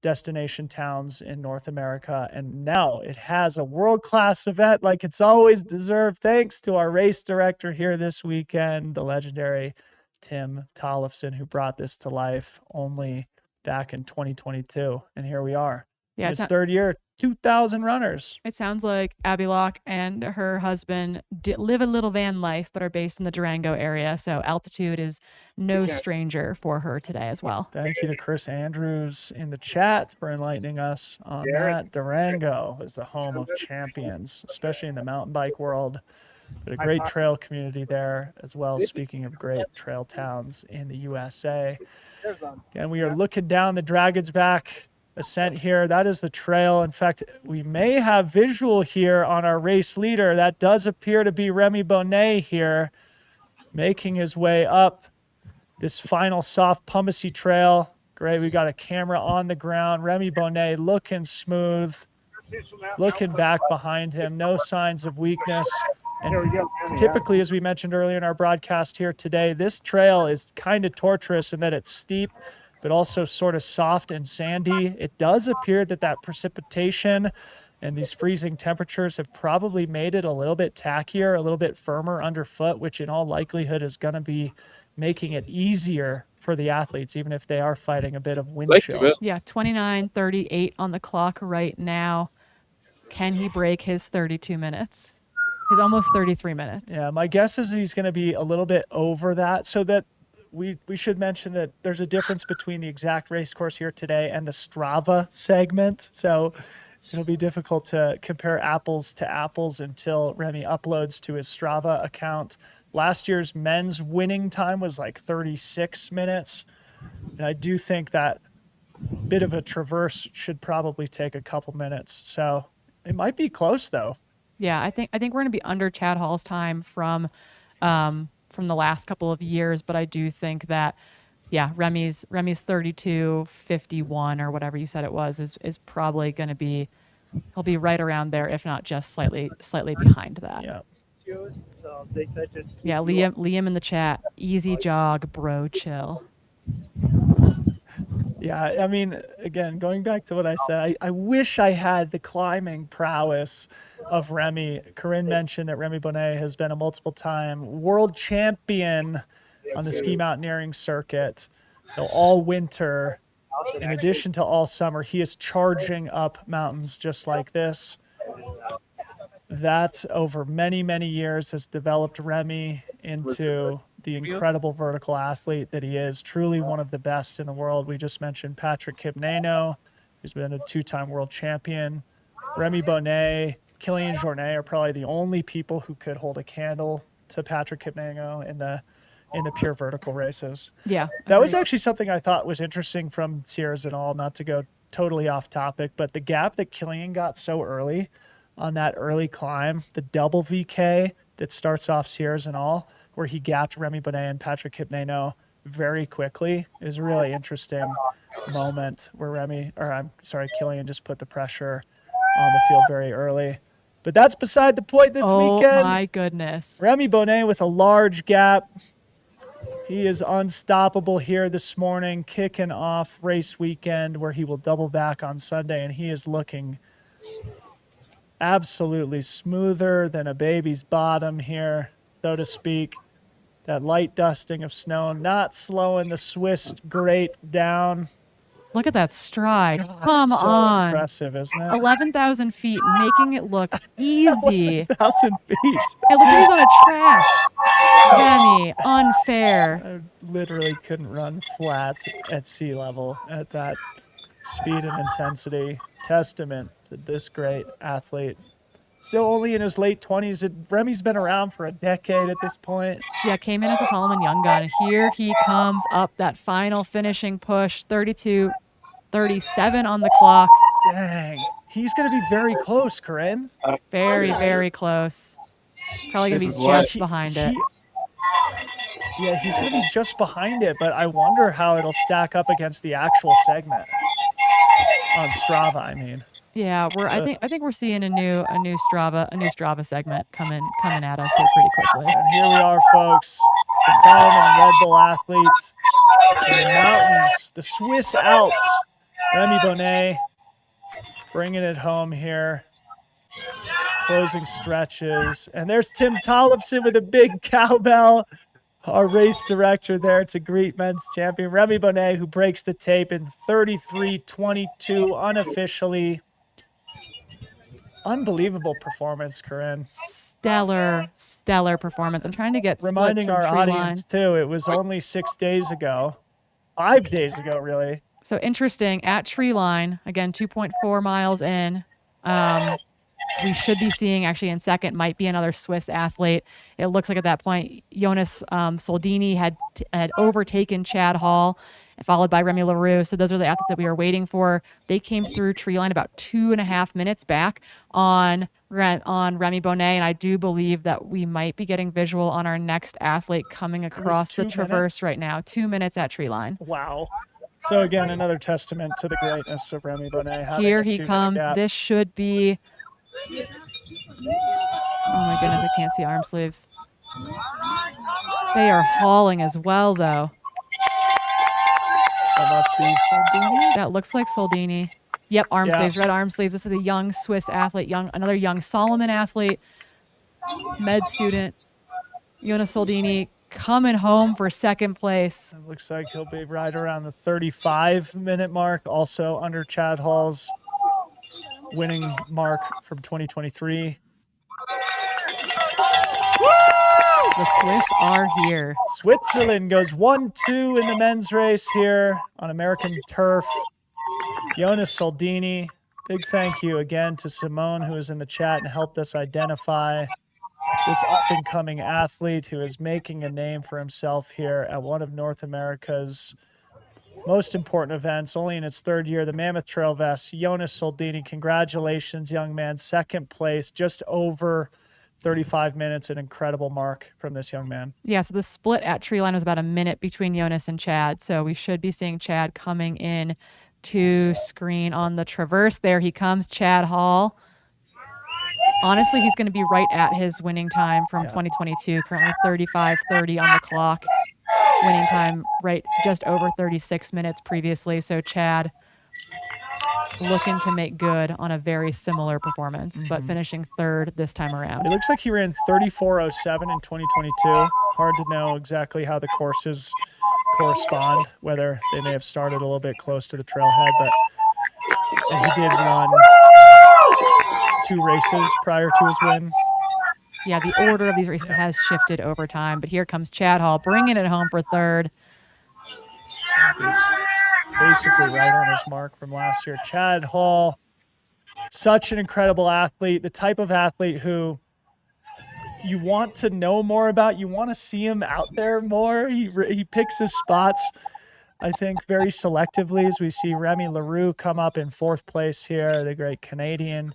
destination towns in North America. And now it has a world-class event like it's always deserved, thanks to our race director here this weekend, the legendary Tim Tollefson, who brought this to life only back in 2022. And here we are. Yeah, It's third year, 2,000 runners. it sounds like Abby Locke and her husband live a little van life, but are based in the Durango area. So altitude is no stranger for her today as well. Thank you to Chris Andrews in the chat for enlightening us on that. Durango is the home of champions, especially in the mountain bike world. But a great trail community there as well, speaking of great trail towns in the USA. And we are looking down the Dragon's Back Ascent here. That is the trail. In fact, we may have visual here on our race leader. That does appear to be Remy Bonnet here, making his way up this final soft pumicy trail. Great. We got a camera on the ground. Remy Bonnet looking smooth, looking back behind him. No signs of weakness. And typically, as we mentioned earlier in our broadcast here today, this trail is kind of torturous in that it's steep, but also sort of soft and sandy. It does appear that that precipitation and these freezing temperatures have probably made it a little bit tackier, a little bit firmer underfoot, which in all likelihood is going to be making it easier for the athletes, even if they are fighting a bit of wind chill. Yeah, 29:38 on the clock right now. Can he break his 32 minutes? His almost 33 minutes. Yeah, my guess is he's going to be a little bit over that. So that we should mention that there's a difference between the exact race course here today and the Strava segment. So it'll be difficult to compare apples to apples until Remy uploads to his Strava account. Last year's men's winning time was like 36 minutes. And I do think that bit of a traverse should probably take a couple minutes. So it might be close though. Yeah, I think we're going to be under Chad Hall's time from the last couple of years, but I do think that Remy's 32:51 or whatever you said it was is probably going to be, he'll be right around there, if not just slightly behind that. Yeah. So they said just Yeah, Liam in the chat, easy jog, bro, chill. Yeah, I mean, again, going back to what I said, I wish I had the climbing prowess of Remy. Corinne mentioned that Remy Bonnet has been a multiple-time world champion on the ski mountaineering circuit. So all winter, in addition to all summer, he is charging up mountains just like this. That, over many, many years, has developed Remy into the incredible vertical athlete that he is, truly one of the best in the world. We just mentioned Patrick Kipneno, who's been a two-time world champion. Remy Bonnet, Kilian Jornet are probably the only people who could hold a candle to Patrick Kipneno in the pure vertical races. Yeah. That was actually something I thought was interesting from Sierras and all, not to go totally off topic, but the gap that Kilian got so early on that early climb, the double VK that starts off Sierras and all, where he gapped Remy Bonnet and Patrick Kipneno very quickly, is a really interesting moment where Kilian just put the pressure on the field very early. But that's beside the point this weekend. Oh my goodness. Remy Bonnet with a large gap. He is unstoppable here this morning, kicking off race weekend where he will double back on Sunday, and he is looking absolutely smoother than a baby's bottom here, so to speak. That light dusting of snow not slowing the Swiss great down. Look at that stride. God, Come so on. impressive, isn't it? 11,000 feet, making it look easy. 1,000 feet. Hey, look at he's on a track. Remy, unfair. I literally couldn't run flat at sea level at that speed and intensity. Testament to this great athlete. Still only in his late 20s. Remy's been around for a decade at this point. Yeah, came in as a Solomon Young gun. Here he comes up that final finishing push. 32:37 on the clock. Dang. He's going to be very close, Corinne. Very, very close. Probably going to This be is what- just behind it. Yeah, he's going to be just behind it, but I wonder how it'll stack up against the actual segment on Strava, I mean. Yeah, I think we're seeing a new Strava segment coming at us here pretty quickly. And here we are, folks. The Solomon and Red Bull athletes in the mountains, the Swiss Alps. Remy Bonnet bringing it home here. Closing stretches. And there's Tim Tollefson with a big cowbell. Our race director there to greet men's champion Remy Bonnet, who breaks the tape in 33:22 unofficially. Unbelievable performance, Corinne. Stellar performance. I'm trying to get splits Reminding from our tree audience, too, it was only 6 days ago. 5 days ago, really. So interesting, at tree line, again, 2.4 miles in. We should be seeing, actually in second, might be another Swiss athlete. It looks like at that point, Jonas Soldini had overtaken Chad Hall, followed by Remy LaRue. So those are the athletes that we were waiting for. They came through tree line about 2.5 minutes back on Remy Bonnet, and I do believe that we might be getting visual on our next athlete coming across the 2 traverse minutes? right now. 2 minutes at tree line. Wow. So, again, another testament to the greatness of Remy Bonnet. having Here a he 2-minute comes. gap. This should be. Oh my goodness, I can't see arm sleeves. They are hauling as well, though. That must be Soldini. That looks like Soldini. Yep, arm Yeah. sleeves, red arm sleeves. This is a young Swiss athlete, another young Solomon athlete, med student. Jonas Soldini coming home for second place. It looks like he'll be right around the 35-minute mark, also under Chad Hall's winning mark from 2023. The Swiss are here. Switzerland goes 1-2 in the men's race here on American turf. Jonas Soldini, big thank you again to Simone, who is in the chat and helped us identify this up-and-coming athlete who is making a name for himself here at one of North America's most important events, only in its third year, the Mammoth Trail Fest. Jonas Soldini, congratulations, young man. Second place, just over 35 minutes, an incredible mark from this young man. Yeah, so the split at tree line was about a minute between Jonas and Chad. So we should be seeing Chad coming in to screen on the traverse. There he comes, Chad Hall. Honestly, he's going to be right at his winning time from 2022, currently 35:30 on the clock. Winning time right just over 36 minutes previously. So Chad looking to make good on a very similar performance, but finishing third this time around. It looks like he ran 34:07 in 2022. Hard to know exactly how the courses correspond, whether they may have started a little bit close to the trailhead, and he did run 2 races prior to his win. Yeah, the order of these races has shifted over time, but here comes Chad Hall bringing it home for third. Basically right on his mark from last year. Chad Hall, such an incredible athlete, the type of athlete who you want to know more about. You want to see him out there more. He picks his spots, I think, very selectively, as we see Remy LaRue come up in 4th place here, the great Canadian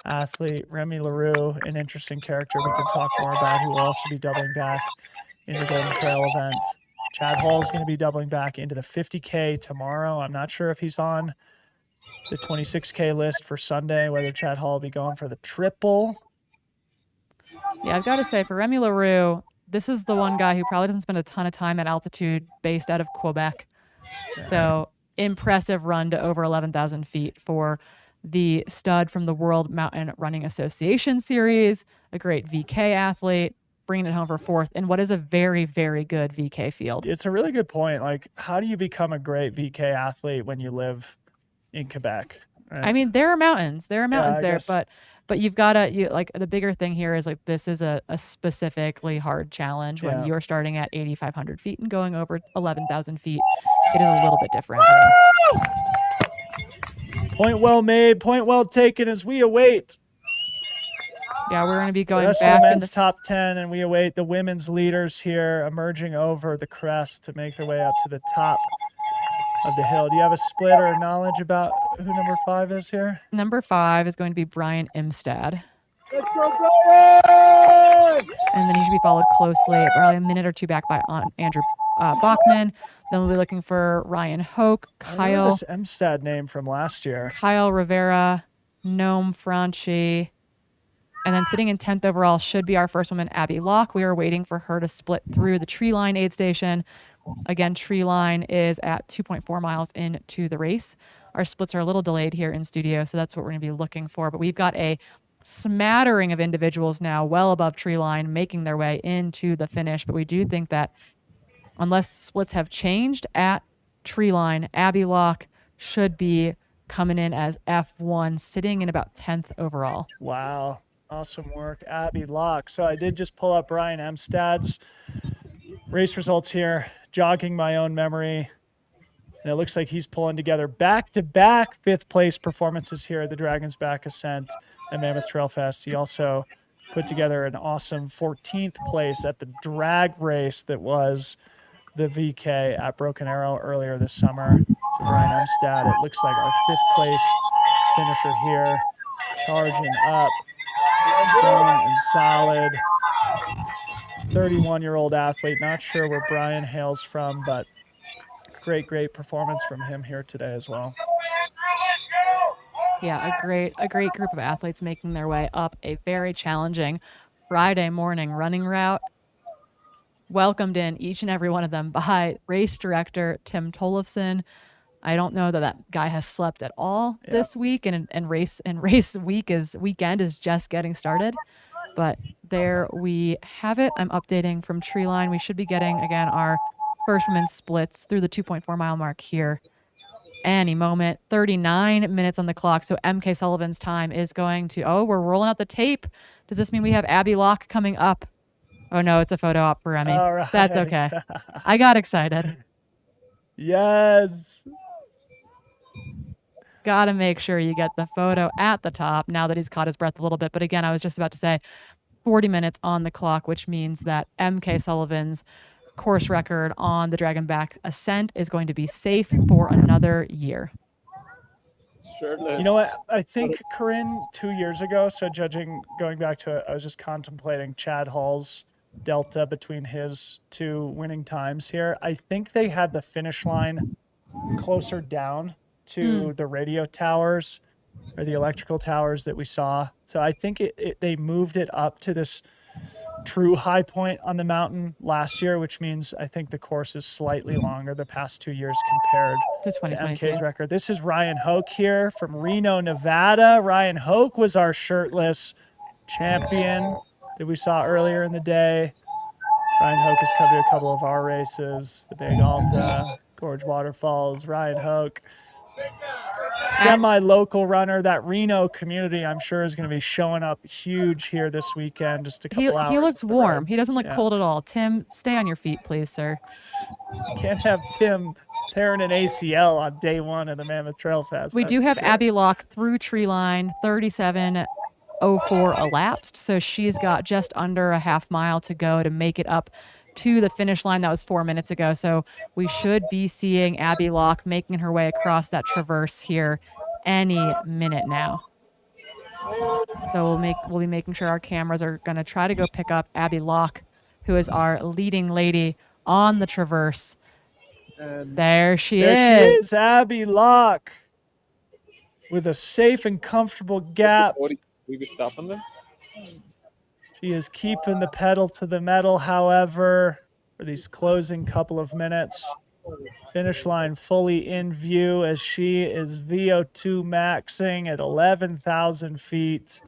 athlete. Remy LaRue, an interesting character we can talk more about, who will also be doubling back in the Golden Trail event. Chad Hall is going to be doubling back into the 50K tomorrow. I'm not sure if he's on the 26K list for Sunday, whether Chad Hall will be going for the triple. Yeah, I've got to say, for Remy LaRue, this is the one guy who probably doesn't spend a ton of time at altitude, based out of Quebec. So impressive run to over 11,000 feet for the stud from the World Mountain Running Association Series, a great VK athlete. bringing it home for fourth in what is a very, very good VK field. It's a really good point. Like, how do you become a great VK athlete when you live in Quebec? Right? I mean, there are mountains. There are mountains I there, guess. but you've got to like the bigger thing here is like this is a specifically hard challenge when Yeah. you're starting at 8,500 feet and going over 11,000 feet. It is a little bit different. Point well made, point well taken as we await Yeah, we're going to be the going rest of back the in men's the top 10, and we await the women's leaders here emerging over the crest to make their way up to the top of the hill. Do you have a split or knowledge about who number 5 is here? number 5 is going to be Brian Imstad. Let's go, Brian! And then he should be followed closely, probably a minute or two back by Andrew Bachman. Then we'll be looking for Ryan Hoke, I remember Kyle this Emstad name from last year. Rivera, Noam Franchi. And then sitting in 10th overall should be our first woman, Abby Locke. We are waiting for her to split through the tree line aid station. Again, tree line is at 2.4 miles into the race. Our splits are a little delayed here in studio, so that's what we're going to be looking for. But we've got a smattering of individuals now well above tree line making their way into the finish. But we do think that unless splits have changed at tree line, Abby Locke should be coming in as F1, sitting in about 10th overall. Wow. Awesome work, Abby Locke. So I did just pull up Brian Emstad's race results here, jogging my own memory. And it looks like he's pulling together back-to-back 5th place performances here at the Dragon's Back Ascent and Mammoth Trail Fest. He also put together an awesome 14th place at the drag race that was the VK at Broken Arrow earlier this summer. So Brian Emstad, it looks like our 5th place finisher here, charging up, strong and solid. 31-year-old athlete. Not sure where Brian hails from, but great performance from him here today as well. Yeah, a great group of athletes making their way up a very challenging Friday morning running route. Welcomed in each and every one of them by race director Tim Tollefson. I don't know that guy has slept at all this week, and race weekend is just getting started. But there we have it. I'm updating from tree line. We should be getting again our first women's splits through the 2.4 mile mark here any moment. 39 minutes on the clock. So MK Sullivan's time is going to, we're rolling out the tape. Does this mean we have Abby Locke coming up? Oh no, it's a photo op for Remy. All right. That's okay. I got excited. Yes. Got to make sure you get the photo at the top now that he's caught his breath a little bit. But again, I was just about to say 40 minutes on the clock, which means that MK Sullivan's course record on the Dragonback Ascent is going to be safe for another year. Shirtless. You know what? I think, Corinne, 2 years ago, so going back to it, I was just contemplating Chad Hall's delta between his 2 winning times here. I think they had the finish line closer down to the radio towers or the electrical towers that we saw. So I think they moved it up to this true high point on the mountain last year, which means I think the course is slightly longer the past 2 years compared To to 2022. MK's record. This is Ryan Hoke here from Reno, Nevada. Ryan Hoke was our shirtless champion that we saw earlier in the day. Ryan Hoke has covered a couple of our races, the Big Alta, Gorge Waterfalls. Ryan Hoke, semi-local runner. That Reno community, I'm sure, is going to be showing up huge here this weekend. Just a couple hours. He looks up the warm. road. He doesn't look Yeah. cold at all. Tim, stay on your feet, please, sir. Can't have Tim tearing an ACL on day 1 of the Mammoth Trail Fest. We that's do for have sure. Abby Locke through tree line, 37:04 elapsed. So she's got just under a half mile to go to make it up to the finish line. That was 4 minutes ago. So we should be seeing Abby Locke making her way across that traverse here any minute now. So we'll be making sure our cameras are going to try to go pick up Abby Locke, who is our leading lady on the traverse. And There she There she is. is, Abby Locke, with a safe and comfortable gap. we be stopping them. She is keeping the pedal to the metal, however, for these closing couple of minutes. Finish line fully in view as she is VO2 maxing at 11,000 feet.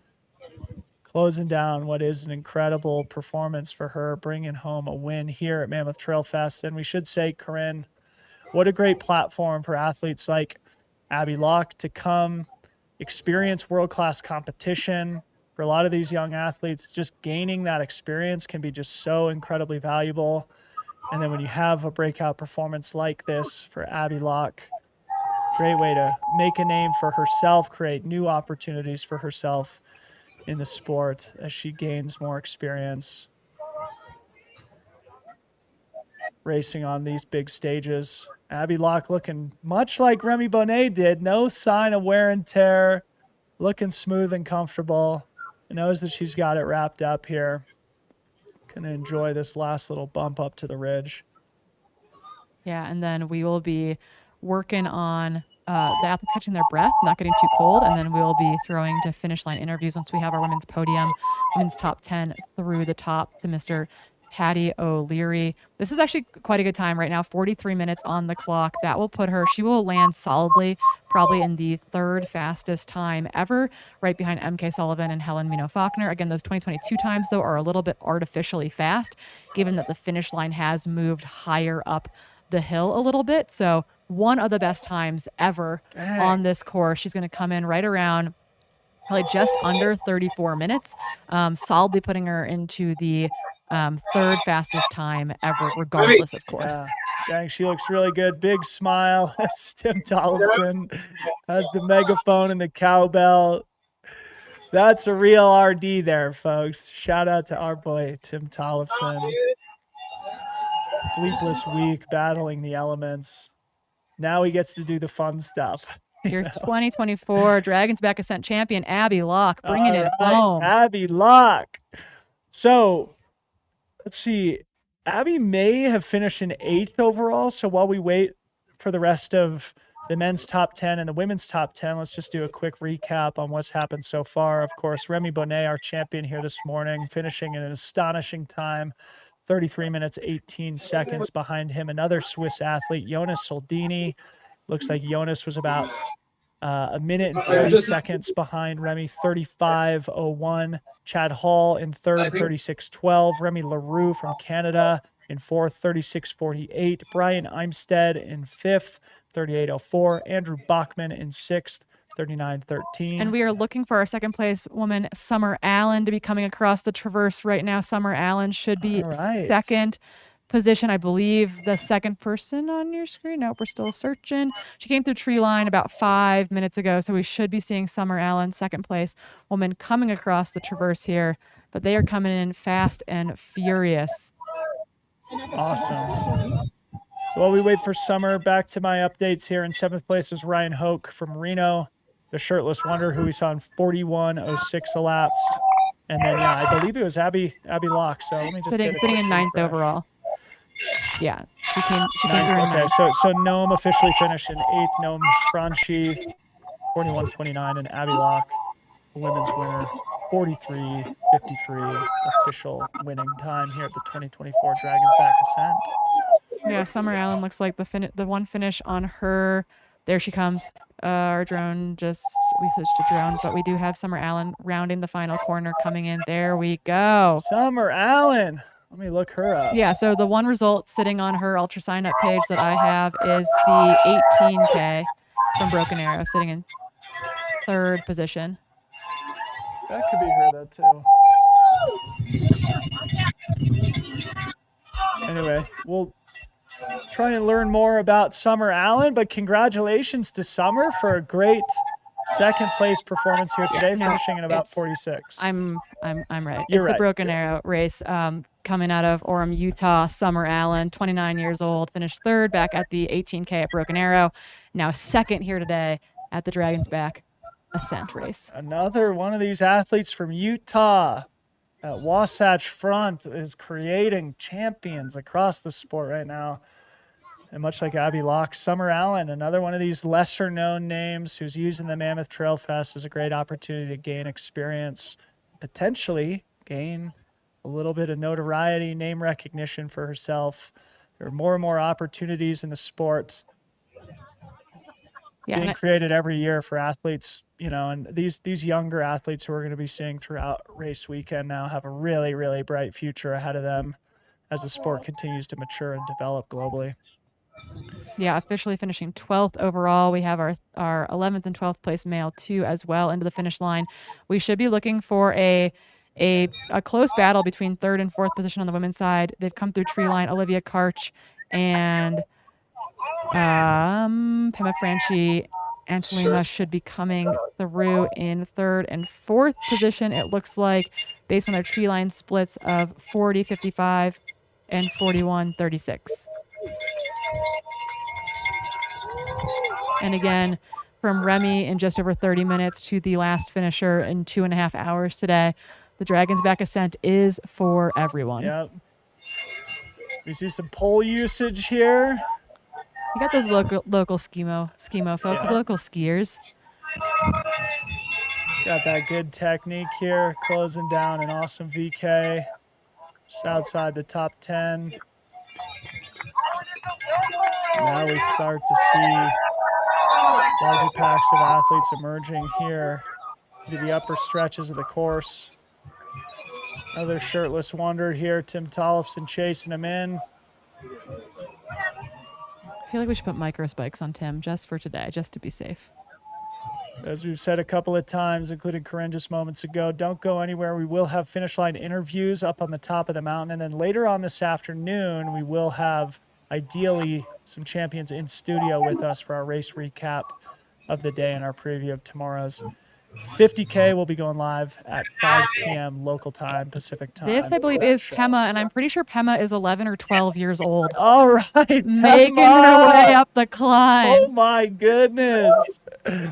closing down what is an incredible performance for her, bringing home a win here at Mammoth Trail Fest. And we should say, Corinne, what a great platform for athletes like Abby Locke to come experience world-class competition. For a lot of these young athletes, just gaining that experience can be just so incredibly valuable. And then when you have a breakout performance like this for Abby Locke, great way to make a name for herself, create new opportunities for herself in the sport as she gains more experience racing on these big stages. Abby Locke looking much like Remy Bonnet did. No sign of wear and tear. Looking smooth and comfortable. Knows that she's got it wrapped up here. Going to enjoy this last little bump up to the ridge. Yeah, and then we will be working on the athletes catching their breath, not getting too cold, and then we will be throwing to finish line interviews once we have our women's podium, women's top 10 through the top to Mr. Patty O'Leary. This is actually quite a good time right now, 43 minutes on the clock. That will put her, she will land solidly, probably in the third fastest time ever, right behind MK Sullivan and Helen Mino Faulkner. Again, those 2022 times, though, are a little bit artificially fast, given that the finish line has moved higher up the hill a little bit. So one of the best times ever on this course. She's going to come in right around probably just under 34 minutes, solidly putting her into the third fastest time ever, regardless, of course. Yeah. Dang, she looks really good. Big smile. Tim Tollefson has the megaphone and the cowbell. That's a real RD there, folks. Shout out to our boy, Tim Tollefson. Sleepless week, battling the elements. Now he gets to do the fun stuff. Your 2024 Dragons Back Ascent champion, Abby Locke, bringing it home. Abby Locke. So, let's see. Abby may have finished in 8th overall. So while we wait for the rest of the men's top 10 and the women's top 10, let's just do a quick recap on what's happened so far. Of course, Remy Bonnet, our champion here this morning, finishing in an astonishing time. 33 minutes, 18 seconds behind him. Another Swiss athlete, Jonas Soldini. Looks like Jonas was about a minute and 30 seconds behind Remy, 35:01. Chad Hall in third, 36:12. Remy LaRue from Canada in fourth, 36:48. Brian Imstead in fifth, 38:04. Andrew Bachman in sixth, 39:13. And we are looking for our second place woman, Summer Allen, to be coming across the traverse right now. Summer Allen should be second position. I believe the second person on your screen. Nope, we're still searching. She came through tree line about 5 minutes ago, so we should be seeing Summer Allen, second place woman, coming across the traverse here. But they are coming in fast and furious. Awesome. So while we wait for Summer, back to my updates here. In 7th place is Ryan Hoke from Reno, the shirtless wonder who we saw in 41:06 elapsed. And then, yeah, I believe it was Abby Locke. So let me just sitting in 9th overall. Yeah, she came through in Okay, 9th. so Noam officially finished in 8th. Noam Franchi, 41:29, and Abby Locke, the women's winner, 43:53 official winning time here at the 2024 Dragons Back Ascent. Yeah, Summer Allen looks like the one finish on her. There she comes. Our drone we switched to drone, but we do have Summer Allen rounding the final corner coming in. There we go. Summer Allen. Let me look her up. Yeah, so the one result sitting on her ultra sign up page that I have is the 18K from Broken Arrow, sitting in third position. That could be her, though, too. Anyway, we'll try and learn more about Summer Allen, but congratulations to Summer for a great second place performance here today, finishing in about 46. I'm right. You're right. The Broken Arrow race coming out of Orem, Utah. Summer Allen, 29 years old, finished third back at the 18K at Broken Arrow. Now second here today at the Dragons Back Ascent race. Another one of these athletes from Utah at Wasatch Front is creating champions across the sport right now. And much like Abby Locke, Summer Allen, another one of these lesser-known names who's using the Mammoth Trail Fest as a great opportunity to gain experience, potentially gain a little bit of notoriety, name recognition for herself. There are more and more opportunities in the sport being created every year for athletes and these younger athletes who we're going to be seeing throughout race weekend now have a really, really bright future ahead of them as the sport continues to mature and develop globally. Yeah, officially finishing 12th overall. We have our 11th and 12th place male too as well into the finish line. We should be looking for a close battle between third and fourth position on the women's side. They've come through tree line. Olivia Karch and Pema Franchi. Angelina should be coming through in third and fourth position, it looks like, based on their tree line splits of 40-55 and 41-36. And again, from Remy in just over 30 minutes to the last finisher in 2.5 hours today, the Dragon's Back Ascent is for everyone. Yep. We see some pole usage here. You got those local skimo folks, Yeah. local skiers. Got that good technique here, closing down an awesome VK. Just outside the top 10. Now we start to see larger packs of athletes emerging here to the upper stretches of the course. Another shirtless wonder here, Tim Tollefson chasing him in. I feel like we should put micro spikes on Tim just for today, just to be safe. As we've said a couple of times, including Corinne just moments ago, don't go anywhere. We will have finish line interviews up on the top of the mountain. And then later on this afternoon, we will have, ideally, some champions in studio with us for our race recap of the day and our preview of tomorrow's 50K. Will be going live at 5 p.m. local time, Pacific time. This, I believe, is Pema, and I'm pretty sure Pema is 11 or 12 years old. All right, Making Pema. her way up the climb. Oh, my goodness. The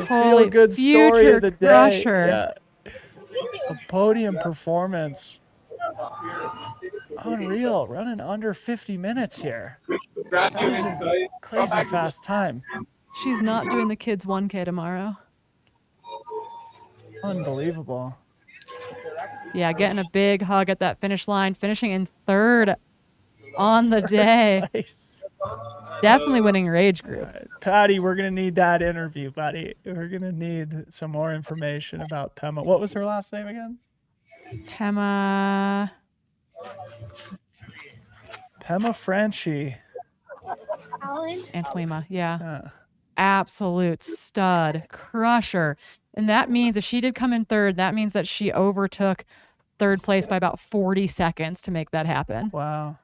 Holy feel-good story future of the day. crusher. Yeah. A podium performance. Unreal. Running under 50 minutes here. That is a crazy fast time. She's not doing the kids 1K tomorrow. Unbelievable. Yeah, getting a big hug at that finish line, finishing in third on the day. Nice. Definitely winning your age group. Patty, we're going to need that interview, buddy. We're going to need some more information about Pema. What was her last name again? Pema Franchi. Antelima, yeah. Absolute stud, crusher. And that means if she did come in third, that means that she overtook third place by about 40 seconds to make that happen. Wow.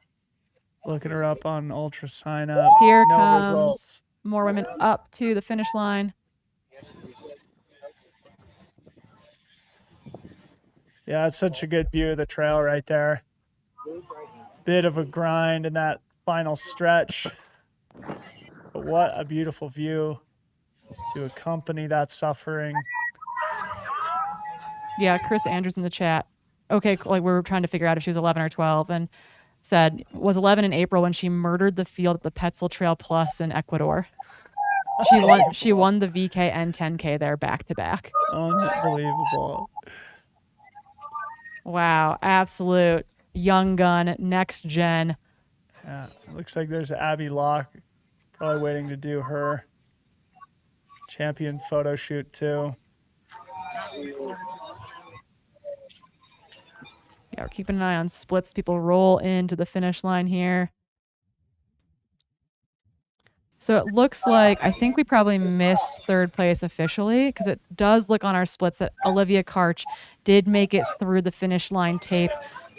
Looking her up on Ultra Sign Up. Here no comes results. more women up to the finish line. Yeah, it's such a good view of the trail right there. Bit of a grind in that final stretch. But what a beautiful view to accompany that suffering. Yeah, Chris Andrews in the chat. Okay, like we were trying to figure out if she was 11 or 12 and said was 11 in April when she murdered the field at the Petzl Trail Plus in Ecuador. She won the VK and 10K there back to back. Unbelievable. Wow, absolute young gun, next gen. Yeah, looks like there's Abby Locke probably waiting to do her champion photo shoot too. Yeah, we're keeping an eye on splits. People roll into the finish line here. So it looks like, I think we probably missed third place officially because it does look on our splits that Olivia Karch did make it through the finish line tape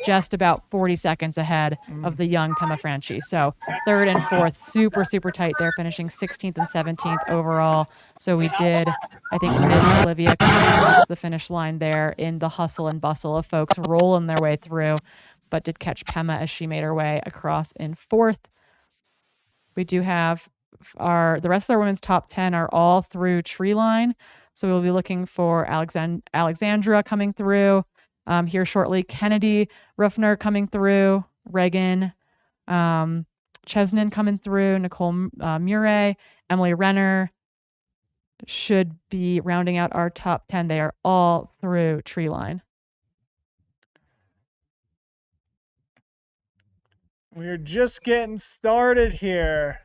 just about 40 seconds ahead of the young Pema Franchi. So third and fourth, super, super tight there, finishing 16th and 17th overall. So we did, I think, miss Olivia across the finish line there in the hustle and bustle of folks rolling their way through, but did catch Pema as she made her way across in fourth. We do have the rest of our women's top 10 are all through tree line. So we'll be looking for Alexandra coming through here shortly. Kennedy Ruffner coming through. Reagan Chesnin coming through. Nicole Murray. Emily Renner should be rounding out our top 10. They are all through tree line. We're just getting started here.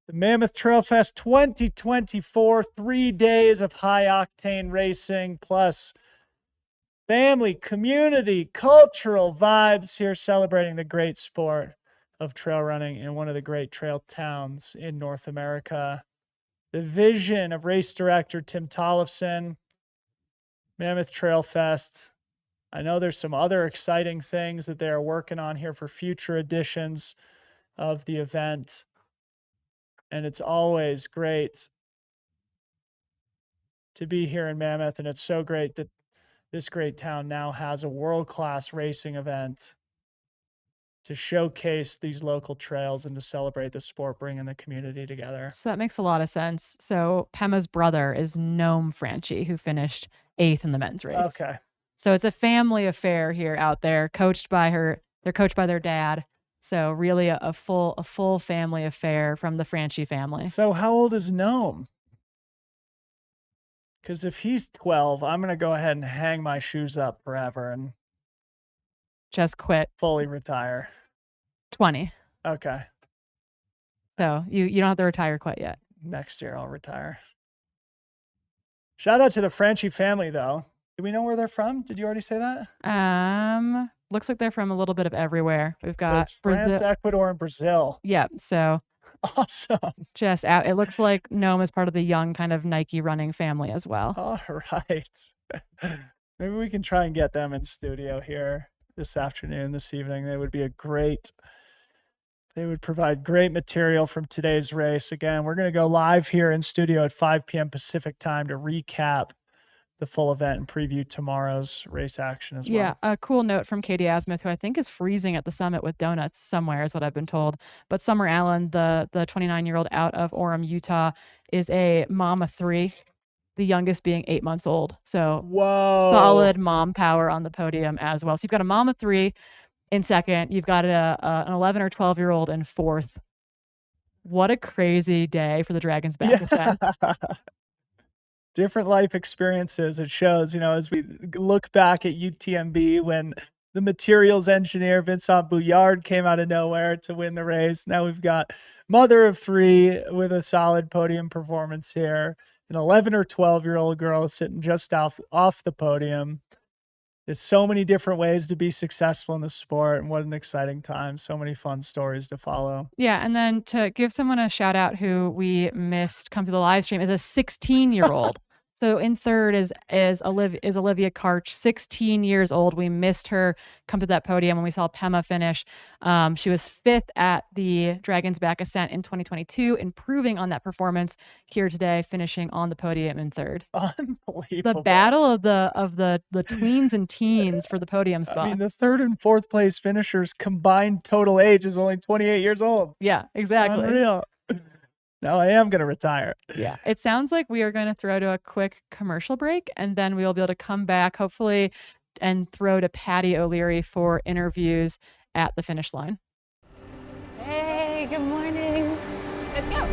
The Mammoth Trail Fest 2024, 3 days of high octane racing plus family, community, cultural vibes here celebrating the great sport of trail running in one of the great trail towns in North America. The vision of race director Tim Tollefson, Mammoth Trail Fest. I know there's some other exciting things that they are working on here for future editions of the event. And it's always great to be here in Mammoth. And it's so great that this great town now has a world-class racing event to showcase these local trails and to celebrate the sport, bringing the community together. So that makes a lot of sense. So Pema's brother is Noam Franchi, who finished 8th in the men's race. Okay. So it's a family affair here out there, coached by her. They're coached by their dad. So really a full family affair from the Franchi family. So how old is Noam? Because if he's 12, I'm going to go ahead and hang my shoes up forever and Just quit. fully retire. 20. Okay. So you don't have to retire quite yet. Next year I'll retire. Shout out to the Franchi family, though. Do we know where they're from? Did you already say that? Looks like they're from a little bit of everywhere. We've So got it's France, Ecuador, and Brazil. Yep. So Awesome. just out. It looks like Noam is part of the young kind of Nike running family as well. All right. Maybe we can try and get them in studio here this afternoon, this evening. They would provide great material from today's race. Again, we're going to go live here in studio at 5 p.m. Pacific time to recap the full event and preview tomorrow's race action as well. Yeah, a cool note from Katie Asmuth, who I think is freezing at the summit with donuts somewhere, is what I've been told. But Summer Allen, the 29-year-old out of Orem, Utah, is a mom of 3, the youngest being 8 months old. So Whoa. solid mom power on the podium as well. So you've got a mom of 3 in second. You've got an 11 or 12-year-old in 4th. What a crazy day for the Dragon's Back Ascent. Different life experiences. It shows, as we look back at UTMB when the materials engineer Vincent Bouillard came out of nowhere to win the race. Now we've got mother of 3 with a solid podium performance here. An 11 or 12-year-old girl sitting just off the podium. There's so many different ways to be successful in the sport, and what an exciting time. So many fun stories to follow. Yeah, and then to give someone a shout out who we missed come to the live stream is a 16-year-old. So in 3rd is Olivia Karch, 16 years old. We missed her come to that podium when we saw Pema finish. She was 5th at the Dragon's Back Ascent in 2022, improving on that performance here today, finishing on the podium in 3rd. Unbelievable. The battle of the tweens and teens for the podium spot. I mean, the 3rd and 4th place finishers combined total age is only 28 years old. Yeah, exactly. Unreal. Now I am going to retire. Yeah, it sounds like we are going to throw to a quick commercial break, and then we'll be able to come back, hopefully, and throw to Patty O'Leary for interviews at the finish line. Hey, good morning. Let's go.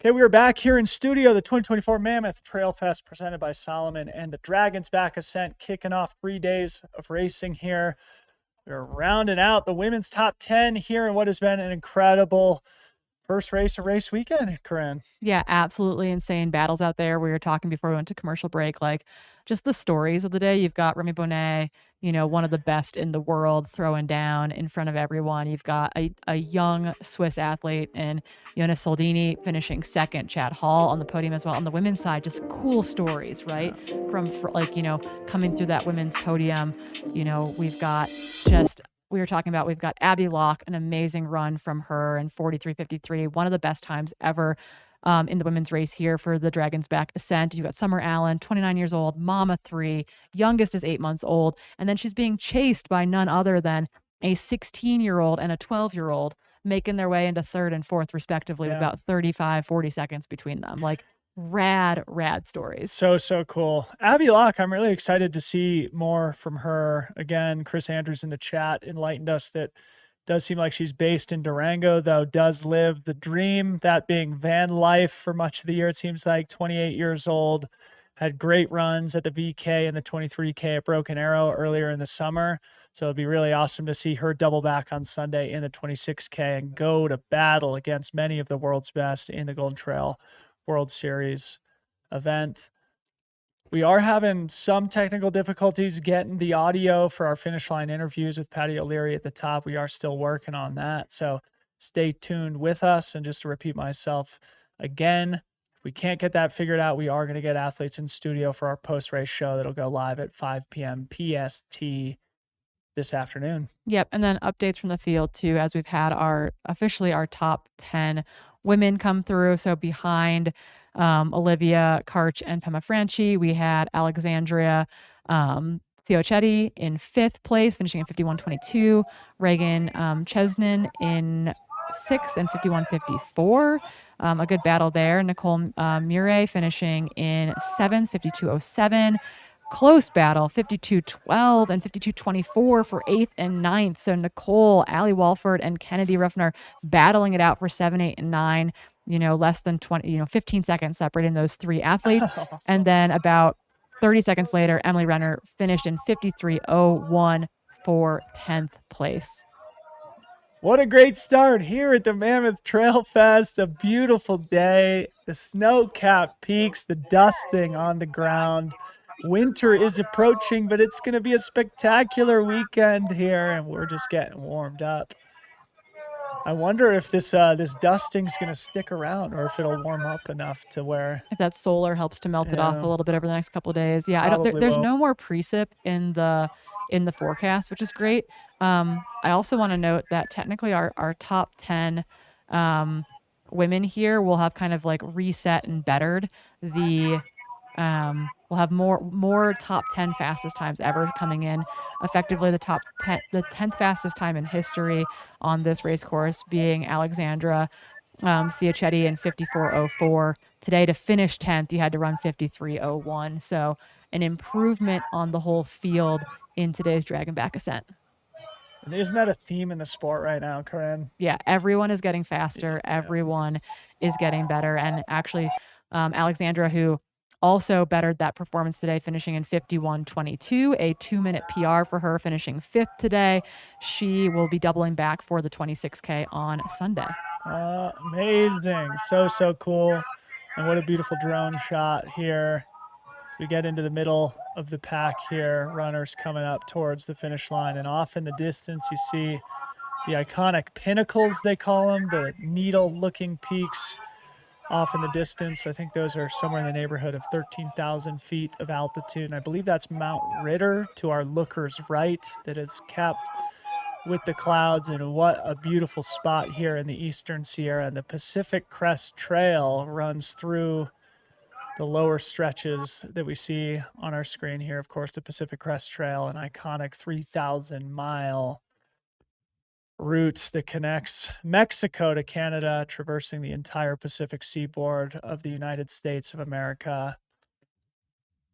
Okay, we are back here in studio, the 2024 Mammoth Trail Fest presented by Solomon and the Dragon's Back Ascent, kicking off 3 days of racing here. We're rounding out the women's top 10 here in what has been an incredible first race of race weekend, Corinne. Yeah, absolutely insane battles out there. We were talking before we went to commercial break, like just the stories of the day. You've got Remy Bonnet, one of the best in the world, throwing down in front of everyone. You've got a young Swiss athlete and Jonas Soldini finishing second, Chad Hall on the podium as well. On the women's side, just cool stories, right? Coming through that women's podium, we've got just we were talking about, we've got Abby Locke, an amazing run from her in 43:53, one of the best times ever in the women's race here for the Dragon's Back Ascent. You've got Summer Allen, 29 years old, mama 3, youngest is 8 months old, and then she's being chased by none other than a 16-year-old and a 12-year-old making their way into third and fourth respectively with about 35, 40 seconds between them. Like rad stories. So cool. Abby Locke, I'm really excited to see more from her. Again, Chris Andrews in the chat enlightened us that does seem like she's based in Durango, though does live the dream, that being van life for much of the year. It seems like 28 years old, had great runs at the VK and the 23K at Broken Arrow earlier in the summer. So it'll be really awesome to see her double back on Sunday in the 26K and go to battle against many of the world's best in the Golden Trail World Series event. We are having some technical difficulties getting the audio for our finish line interviews with Patty O'Leary at the top. We are still working on that. So stay tuned with us. And just to repeat myself again, if we can't get that figured out, we are going to get athletes in studio for our post-race show that'll go live at 5 p.m. PST this afternoon. Yep. And then updates from the field too, as we've had officially our top 10 women come through. So behind Olivia Karch and Pema Franchi, we had Alexandria Ciochetti in 5th place, finishing in 51:22. Reagan Chesnin in 6th and 51:54. A good battle there. Nicole Murray finishing in 7th, 52:07. Close battle, 52:12 and 52:24 for 8th and 9th. So Nicole, Allie Walford, and Kennedy Ruffner battling it out for 7, 8, and 9. Less than 15 seconds separating those 3 athletes. Awesome. And then about 30 seconds later, Emily Renner finished in 53:01 for 10th place. What a great start here at the Mammoth Trail Fest. A beautiful day. The snow-capped peaks, the dusting on the ground. Winter is approaching, but it's going to be a spectacular weekend here, and we're just getting warmed up. I wonder if this dusting's going to stick around or if it'll warm up enough to where... If that solar helps to melt it off a little bit over the next couple of days. Yeah, there's no more precip in the forecast, which is great. I also want to note that technically our top 10 women here will have kind of like reset and bettered the... we'll have more top 10 fastest times ever coming in. Effectively, the 10th fastest time in history on this race course being Alexandra Ciochetti in 54:04. Today, to finish 10th, you had to run 53:01. So an improvement on the whole field in today's Dragonback Ascent. And isn't that a theme in the sport right now, Corinne? Yeah, everyone is getting faster. Everyone is getting better. And actually, Alexandra, who also bettered that performance today, finishing in 51:22, a 2-minute PR for her, finishing 5th today. She will be doubling back for the 26K on Sunday. Amazing. So cool. And what a beautiful drone shot here. As we get into the middle of the pack here, runners coming up towards the finish line. And off in the distance, you see the iconic pinnacles, they call them, the needle-looking peaks off in the distance. I think those are somewhere in the neighborhood of 13,000 feet of altitude. And I believe that's Mount Ritter to our looker's right that is capped with the clouds. And what a beautiful spot here in the Eastern Sierra. And the Pacific Crest Trail runs through the lower stretches that we see on our screen here. Of course, the Pacific Crest Trail, an iconic 3,000-mile route that connects Mexico to Canada, traversing the entire Pacific seaboard of the United States of America.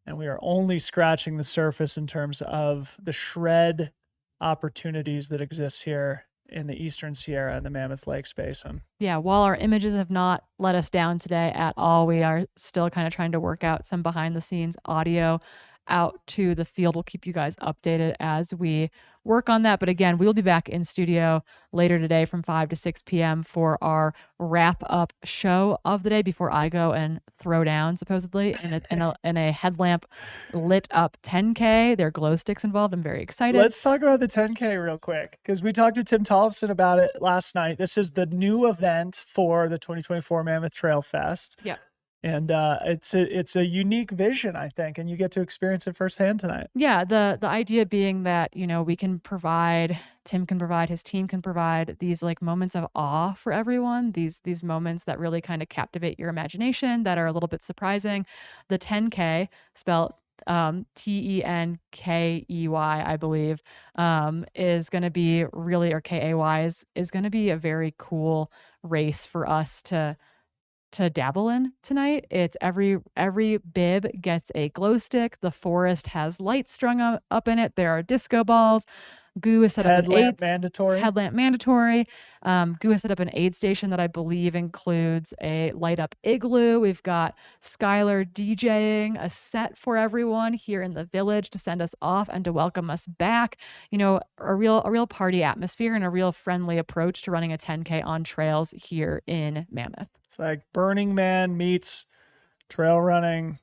And we are only scratching the surface in terms of the shred opportunities that exist here in the Eastern Sierra and the Mammoth Lakes Basin. Yeah, while our images have not let us down today at all, we are still kind of trying to work out some behind the scenes audio out to the field. We'll keep you guys updated as we work on that. But again, we'll be back in studio later today from 5 to 6 p.m. for our wrap up show of the day before I go and throw down supposedly in a headlamp lit up 10K. There are glow sticks involved. I'm very excited. Let's talk about the 10K real quick, because we talked to Tim Tollefson about it last night. This is the new event for the 2024 Mammoth Trail Fest. Yeah. And it's a unique vision, I think, and you get to experience it firsthand tonight. Yeah, the idea being that, you know, we can provide, Tim can provide, his team can provide these like moments of awe for everyone, these moments that really kind of captivate your imagination, that are a little bit surprising. The 10K, spelled Tenkey, I believe, is going to be really, or Kay is going to be a very cool race for us to dabble in tonight. It's every bib gets a glow stick. The forest has lights strung up in it. There are disco balls. Goo is set up an Headlamp mandatory. Headlamp mandatory. Goo has set up an aid station that I believe includes a light up igloo. We've got Skylar DJing a set for everyone here in the village to send us off and to welcome us back. You know, a real party atmosphere and a real friendly approach to running a 10K on trails here in Mammoth. It's like Burning Man meets trail running,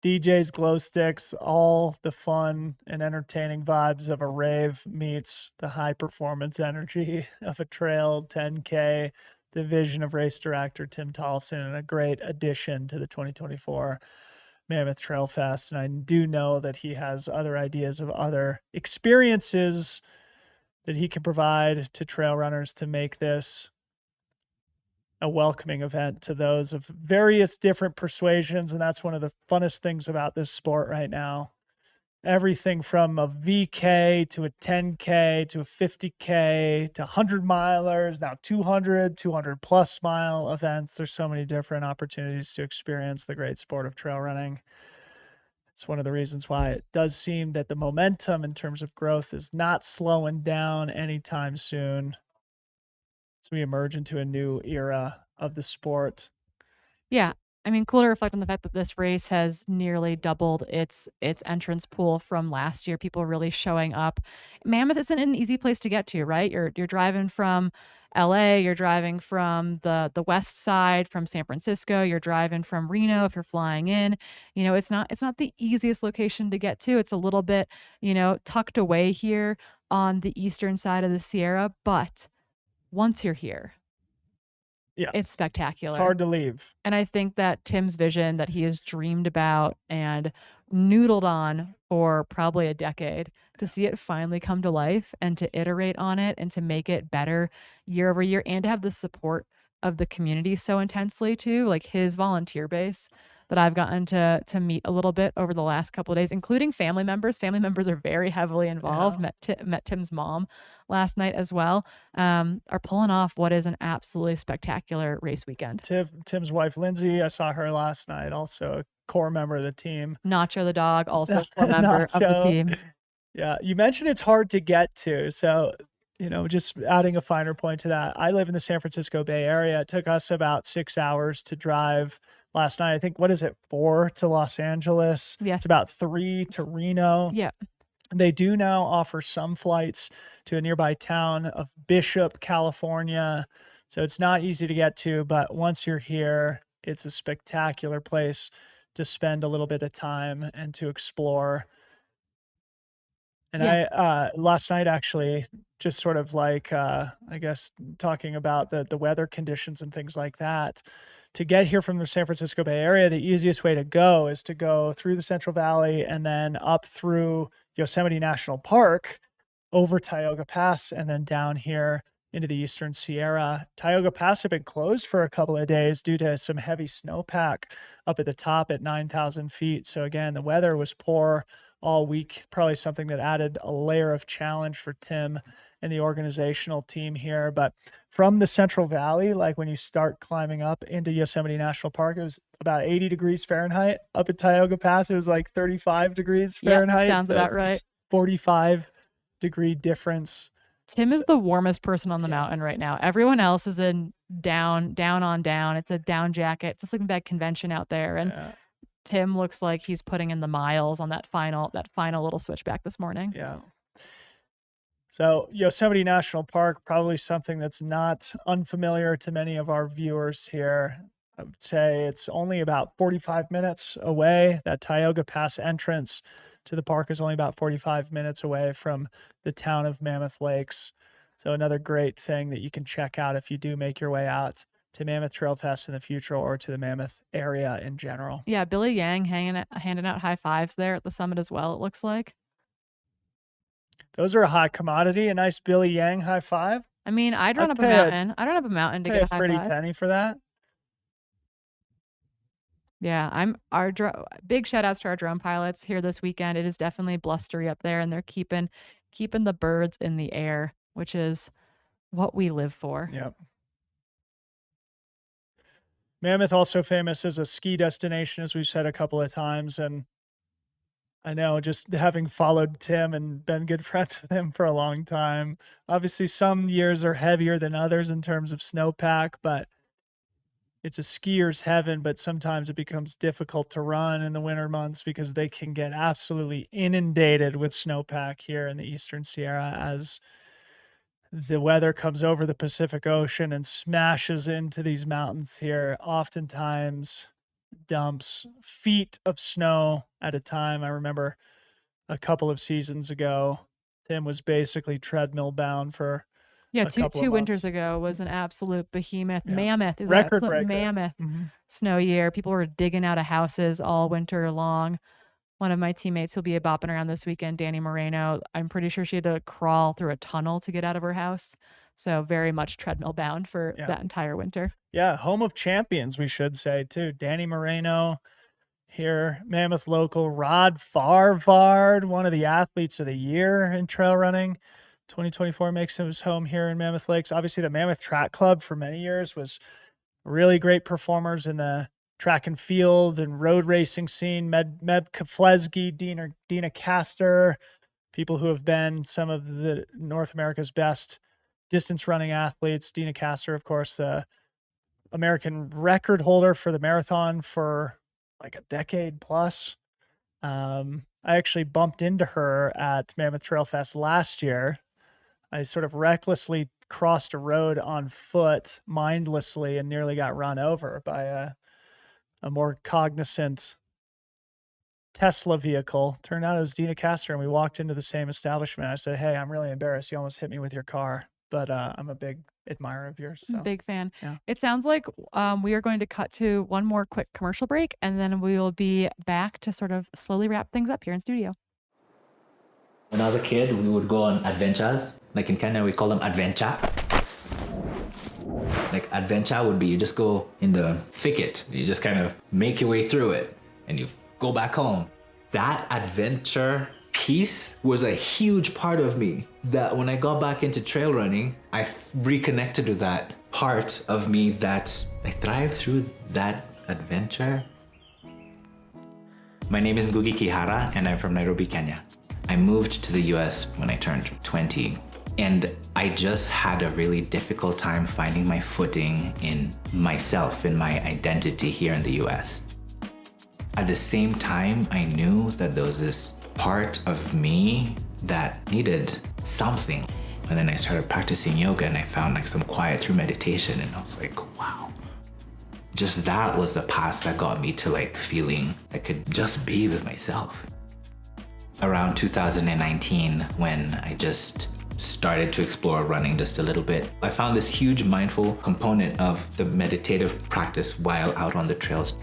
DJs, glow sticks, all the fun and entertaining vibes of a rave meets the high performance energy of a trail 10K, the vision of race director Tim Tollefson, and a great addition to the 2024 Mammoth Trail Fest. And I do know that he has other ideas of other experiences that he can provide to trail runners to make this a welcoming event to those of various different persuasions. And that's one of the funnest things about this sport right now. Everything from a VK to a 10K to a 50K to 100 milers, now 200 plus mile events. There's so many different opportunities to experience the great sport of trail running. It's one of the reasons why it does seem that the momentum in terms of growth is not slowing down anytime soon as we emerge into a new era of the sport. Yeah. I mean, cool to reflect on the fact that this race has nearly doubled its entrance pool from last year. People really showing up. Mammoth isn't an easy place to get to, right? You're driving from LA, you're driving from the west side, from San Francisco, you're driving from Reno if you're flying in. You know, it's not the easiest location to get to. It's a little bit, you know, tucked away here on the eastern side of the Sierra, but once you're here, Yeah, it's spectacular. It's hard to leave. And I think that Tim's vision that he has dreamed about and noodled on for probably a decade, to see it finally come to life and to iterate on it and to make it better year over year, and to have the support of the community so intensely too, like his volunteer base that I've gotten to meet a little bit over the last couple of days, including family members. Family members are very heavily involved. Yeah. Met Tim's mom last night as well. Are pulling off what is an absolutely spectacular race weekend. Tim's wife, Lindsay, I saw her last night, also a core member of the team. Nacho the dog, also a core member of the team. Yeah, you mentioned it's hard to get to. So, you know, just adding a finer point to that, I live in the San Francisco Bay Area. It took us about 6 hours to drive last night. I think, what is it, 4 to Los Angeles? Yeah. It's about 3 to Reno. Yeah. They do now offer some flights to a nearby town of Bishop, California. So it's not easy to get to, but once you're here, it's a spectacular place to spend a little bit of time and to explore. And I last night, actually, just sort of like, I guess, talking about the weather conditions and things like that. To get here from the San Francisco Bay Area, the easiest way to go is to go through the Central Valley and then up through Yosemite National Park, over Tioga Pass, and then down here into the Eastern Sierra. Tioga Pass had been closed for a couple of days due to some heavy snowpack up at the top at 9,000 feet. So again, the weather was poor all week, probably something that added a layer of challenge for Tim and the organizational team here. But from the Central Valley, like when you start climbing up into Yosemite National Park, it was about 80 degrees Fahrenheit. Up at Tioga Pass, it was like 35 degrees Fahrenheit. Sounds about right. 45 degree difference Tim is the warmest person on the Yeah. mountain right now. Everyone else is in down on down. It's a down jacket. It's a sleeping bag convention out there. And Yeah. Tim looks like he's putting in the miles on that final little switchback this morning. Yeah. So Yosemite National Park, probably something that's not unfamiliar to many of our viewers here. I would say it's only about 45 minutes away. That Tioga Pass entrance to the park is only about 45 minutes away from the town of Mammoth Lakes. So another great thing that you can check out if you do make your way out to Mammoth Trail Fest in the future or to the Mammoth area in general. Yeah, Billy Yang handing out high fives there at the summit as well, it looks like. Those are a hot commodity. A nice Billy Yang high five. I mean, I'd run I'd up a pay a- mountain. I'd run up a mountain to Pay get a a high pretty five. penny for that. Yeah, big shout outs to our drone pilots here this weekend. It is definitely blustery up there, and they're keeping the birds in the air, which is what we live for. Yep. Mammoth also famous as a ski destination, as we've said a couple of times. And I know just having followed Tim and been good friends with him for a long time, obviously some years are heavier than others in terms of snowpack, but it's a skier's heaven. But sometimes it becomes difficult to run in the winter months because they can get absolutely inundated with snowpack here in the Eastern Sierra as the weather comes over the Pacific Ocean and smashes into these mountains here, oftentimes dumps feet of snow at a time. I remember a couple of seasons ago, Tim was basically treadmill bound for Yeah, a couple of two winters months. ago was an absolute behemoth. Yeah. Mammoth is an Record absolute breaker. mammoth Mhm. snow year. People were digging out of houses all winter long. One of my teammates who'll be bopping around this weekend, Danny Moreno, I'm pretty sure she had to crawl through a tunnel to get out of her house. So very much treadmill bound for Yeah. that entire winter. Yeah, home of champions, we should say too. Danny Moreno here, Mammoth local. Rod Farvard, one of the athletes of the year in trail running. 2024 makes his home here in Mammoth Lakes. Obviously, the Mammoth Track Club for many years was really great performers in the track and field and road racing scene. Meb Keflezgi, Dina Castor, people who have been some of the North America's best distance running athletes. Dina Castor, of course, the American record holder for the marathon for like a decade plus. I actually bumped into her at Mammoth Trail Fest last year. I sort of recklessly crossed a road on foot mindlessly and nearly got run over by a more cognizant Tesla vehicle. Turned out it was Dina Castor, and we walked into the same establishment. I said, "Hey, I'm really embarrassed. You almost hit me with your car." But I'm a big admirer of yours. So. Big fan. Yeah. It sounds like we are going to cut to one more quick commercial break, and then we will be back to sort of slowly wrap things up here in studio. When I was a kid, we would go on adventures. Like in Kenya, we call them adventure. Like adventure would be you just go in the thicket, you just kind of make your way through it, and you go back home. That adventure piece was a huge part of me that when I got back into trail running, I reconnected with that part of me that I thrived through that adventure. My name is Ngugi Kihara, and I'm from Nairobi, Kenya. I moved to the US when I turned 20, and I just had a really difficult time finding my footing in myself, in my identity here in the US. At the same time, I knew that there was this part of me that needed something. And then I started practicing yoga, and I found like some quiet through meditation, and I was like, wow. Just that was the path that got me to like feeling I could just be with myself. Around 2019, when I just started to explore running just a little bit, I found this huge mindful component of the meditative practice while out on the trails.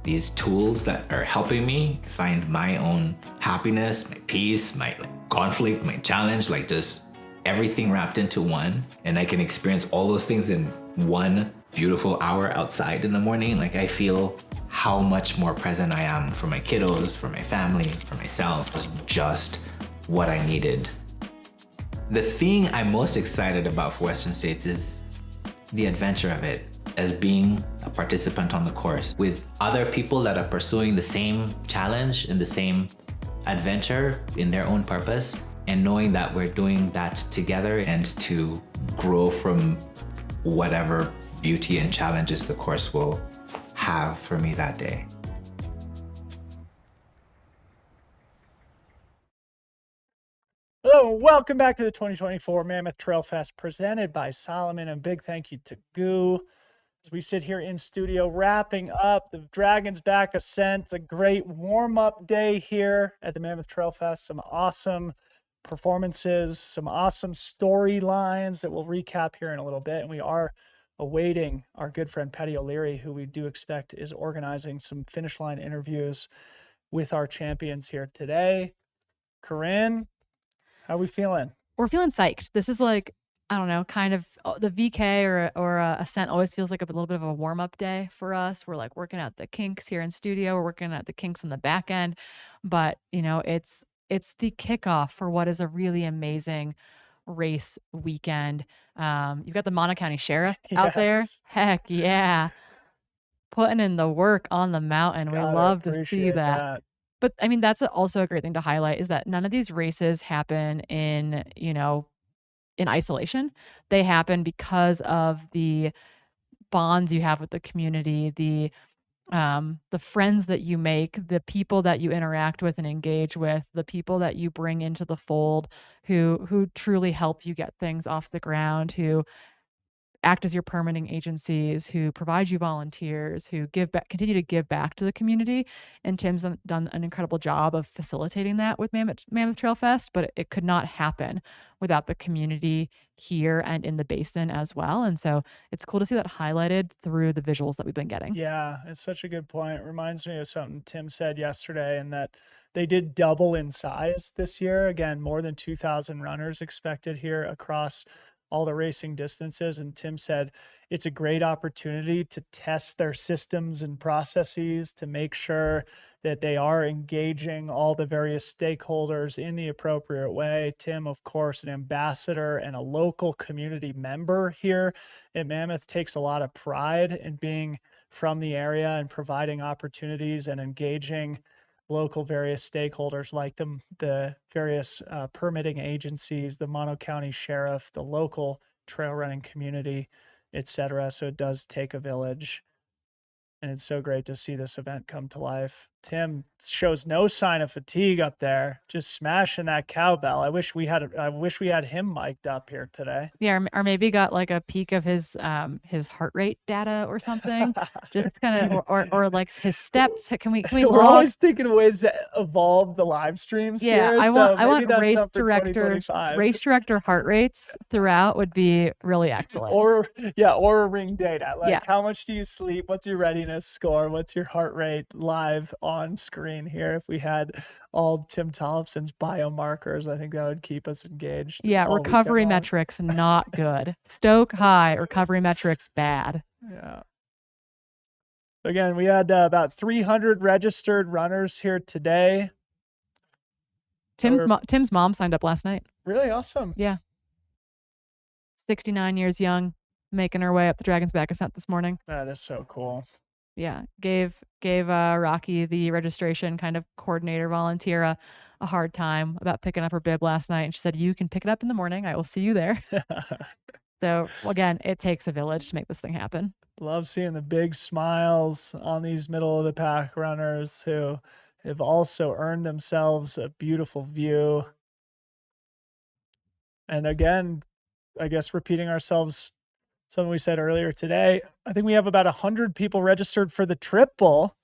These tools that are helping me find my own happiness, my peace, my conflict, my challenge, like just everything wrapped into one. And I can experience all those things in one beautiful hour outside in the morning. Like I feel how much more present I am for my kiddos, for my family, for myself. Was just what I needed. The thing I'm most excited about for Western States is the adventure of it, as being a participant on the course with other people that are pursuing the same challenge and the same adventure in their own purpose. And knowing that we're doing that together and to grow from whatever beauty and challenges the course will have for me that day. Hello, and welcome back to the 2024 Mammoth Trail Fest presented by Solomon, and big thank you to Goo. As we sit here in studio wrapping up the Dragon's Back Ascent, it's a great warm-up day here at the Mammoth Trail Fest. Some awesome performances, some awesome storylines that we'll recap here in a little bit, and we are awaiting our good friend Petty O'Leary, who we do expect is organizing some finish line interviews with our champions here today. Corinne, how are we feeling? We're feeling psyched. This is like, I don't know, kind of the VK or Ascent always feels like a little bit of a warm-up day for us. We're like working out the kinks here in studio. We're working out the kinks on the back end. But, you know, it's the kickoff for what is a really amazing race weekend. You've got the Mono County Sheriff out there. Yes. Heck yeah. Putting in the work on the mountain. We Gotta love to see appreciate that. But I mean, that's also a great thing to highlight is that none of these races happen in, you know, in isolation. They happen because of the bonds you have with the community, the friends that you make, the people that you interact with and engage with, the people that you bring into the fold who truly help you get things off the ground, who act as your permitting agencies, who provide you volunteers, who continue to give back to the community. And Tim's done an incredible job of facilitating that with Mammoth Trail Fest, but it could not happen without the community here and in the basin as well. And so it's cool to see that highlighted through the visuals that we've been getting. Yeah, it's such a good point. It reminds me of something Tim said yesterday, and that they did double in size this year. Again, more than 2,000 runners expected here across all the racing distances. And Tim said it's a great opportunity to test their systems and processes to make sure that they are engaging all the various stakeholders in the appropriate way. Tim, of course, an ambassador and a local community member here at Mammoth, takes a lot of pride in being from the area and providing opportunities and engaging local various stakeholders like the various permitting agencies, the Mono County Sheriff, the local trail running community, etc. So it does take a village. And it's so great to see this event come to life. Tim shows no sign of fatigue up there, just smashing that cowbell. I wish we had him mic'd up here today. Yeah, or maybe got like a peek of his heart rate data or something. Just kind of or like his steps. Can we We're log? always thinking of ways to evolve the live streams Yeah, here. I so want maybe that's race up for director 2025. heart rates throughout would be really excellent. Or ring data. Like, Yeah. how much do you sleep? What's your readiness score? What's your heart rate live on screen here? If we had all Tim Tollefson's biomarkers, I think that would keep us engaged. Yeah, all recovery weekend long. metrics not good. Stoke high, recovery metrics bad. Yeah. Again, we had about 300 registered runners here today. Tim's mom signed up last night. Really awesome. Yeah. 69 years young, making her way up the Dragon's Back Ascent this morning. That is so cool. Yeah, gave Rocky, the registration kind of coordinator volunteer, a hard time about picking up her bib last night, and she said, "You can pick it up in the morning. I will see you there." So again, it takes a village to make this thing happen. Love seeing the big smiles on these middle of the pack runners who have also earned themselves a beautiful view. And again, I guess repeating ourselves, something we said earlier today, I think we have about 100 people registered for the triple.